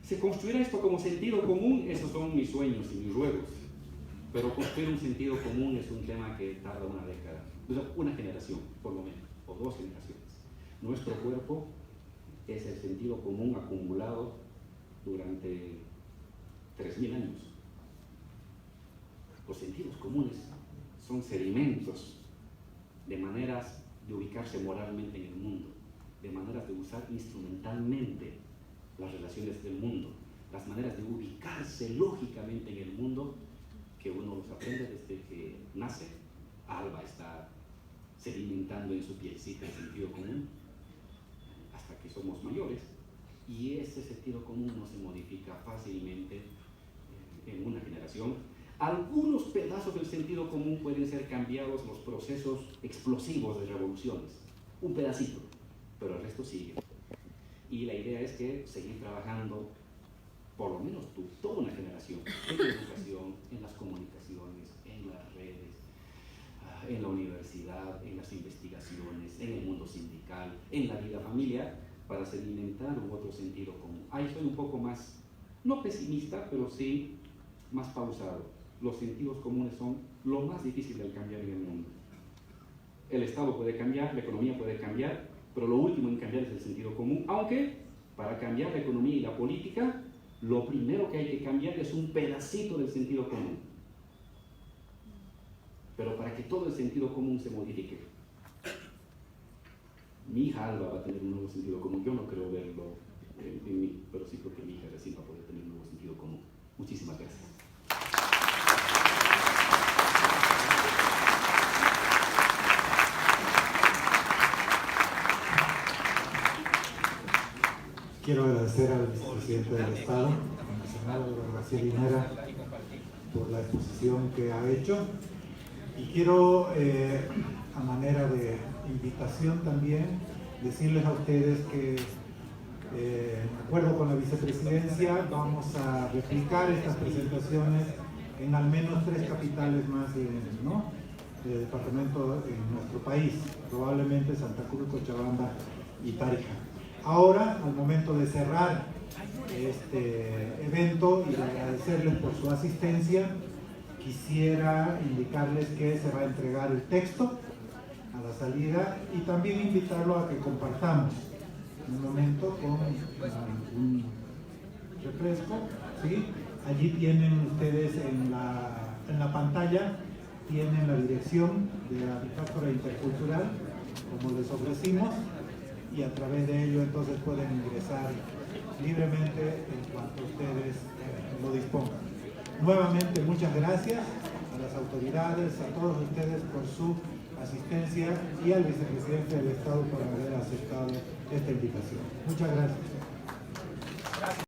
¿Se construirá esto como sentido común? Esos son mis sueños y mis ruegos. Pero construir un sentido común es un tema que tarda una década, una generación, por lo menos, o 2 generaciones. Nuestro cuerpo es el sentido común acumulado durante 3000 años. Los sentidos comunes son sedimentos de maneras de ubicarse moralmente en el mundo, de maneras de usar instrumentalmente las relaciones del mundo, las maneras de ubicarse lógicamente en el mundo, que uno los aprende desde que nace. Alba está sedimentando en su pielcita el sentido común hasta que somos mayores, y ese sentido común no se modifica fácilmente en una generación. Algunos pedazos del sentido común pueden ser cambiados los procesos explosivos de revoluciones, un pedacito, pero el resto sigue. Y la idea es que seguir trabajando por lo menos toda una generación en la educación, en las comunicaciones, en las redes, en la universidad, en las investigaciones, en el mundo sindical, en la vida familiar, para sedimentar un otro sentido común. Ahí soy un poco más, no pesimista, pero sí más pausado. Los sentidos comunes son lo más difícil de cambiar en el mundo. El Estado puede cambiar, la economía puede cambiar, pero lo último en cambiar es el sentido común, aunque para cambiar la economía y la política, lo primero que hay que cambiar es un pedacito del sentido común. Pero para que todo el sentido común se modifique, mi hija Alba va a tener un nuevo sentido común. Yo no creo verlo en mí, pero sí creo que mi hija recién va a poder tener un nuevo sentido común. Muchísimas gracias. Quiero agradecer al vicepresidente del Estado, al senador García Linera, por la exposición que ha hecho. Y quiero, a manera de invitación también, decirles a ustedes que, de acuerdo con la vicepresidencia, vamos a replicar estas presentaciones en al menos 3 capitales más de departamento en nuestro país, probablemente Santa Cruz, Cochabamba y Tarija. Ahora, al momento de cerrar este evento y de agradecerles por su asistencia, quisiera indicarles que se va a entregar el texto a la salida y también invitarlo a que compartamos un momento con un refresco, ¿sí? Allí tienen ustedes en la pantalla, tienen la dirección de la bitácora intercultural, como les ofrecimos, y a través de ello entonces pueden ingresar libremente en cuanto ustedes lo dispongan. Nuevamente, muchas gracias a las autoridades, a todos ustedes por su asistencia y al vicepresidente del Estado por haber aceptado esta invitación. Muchas gracias.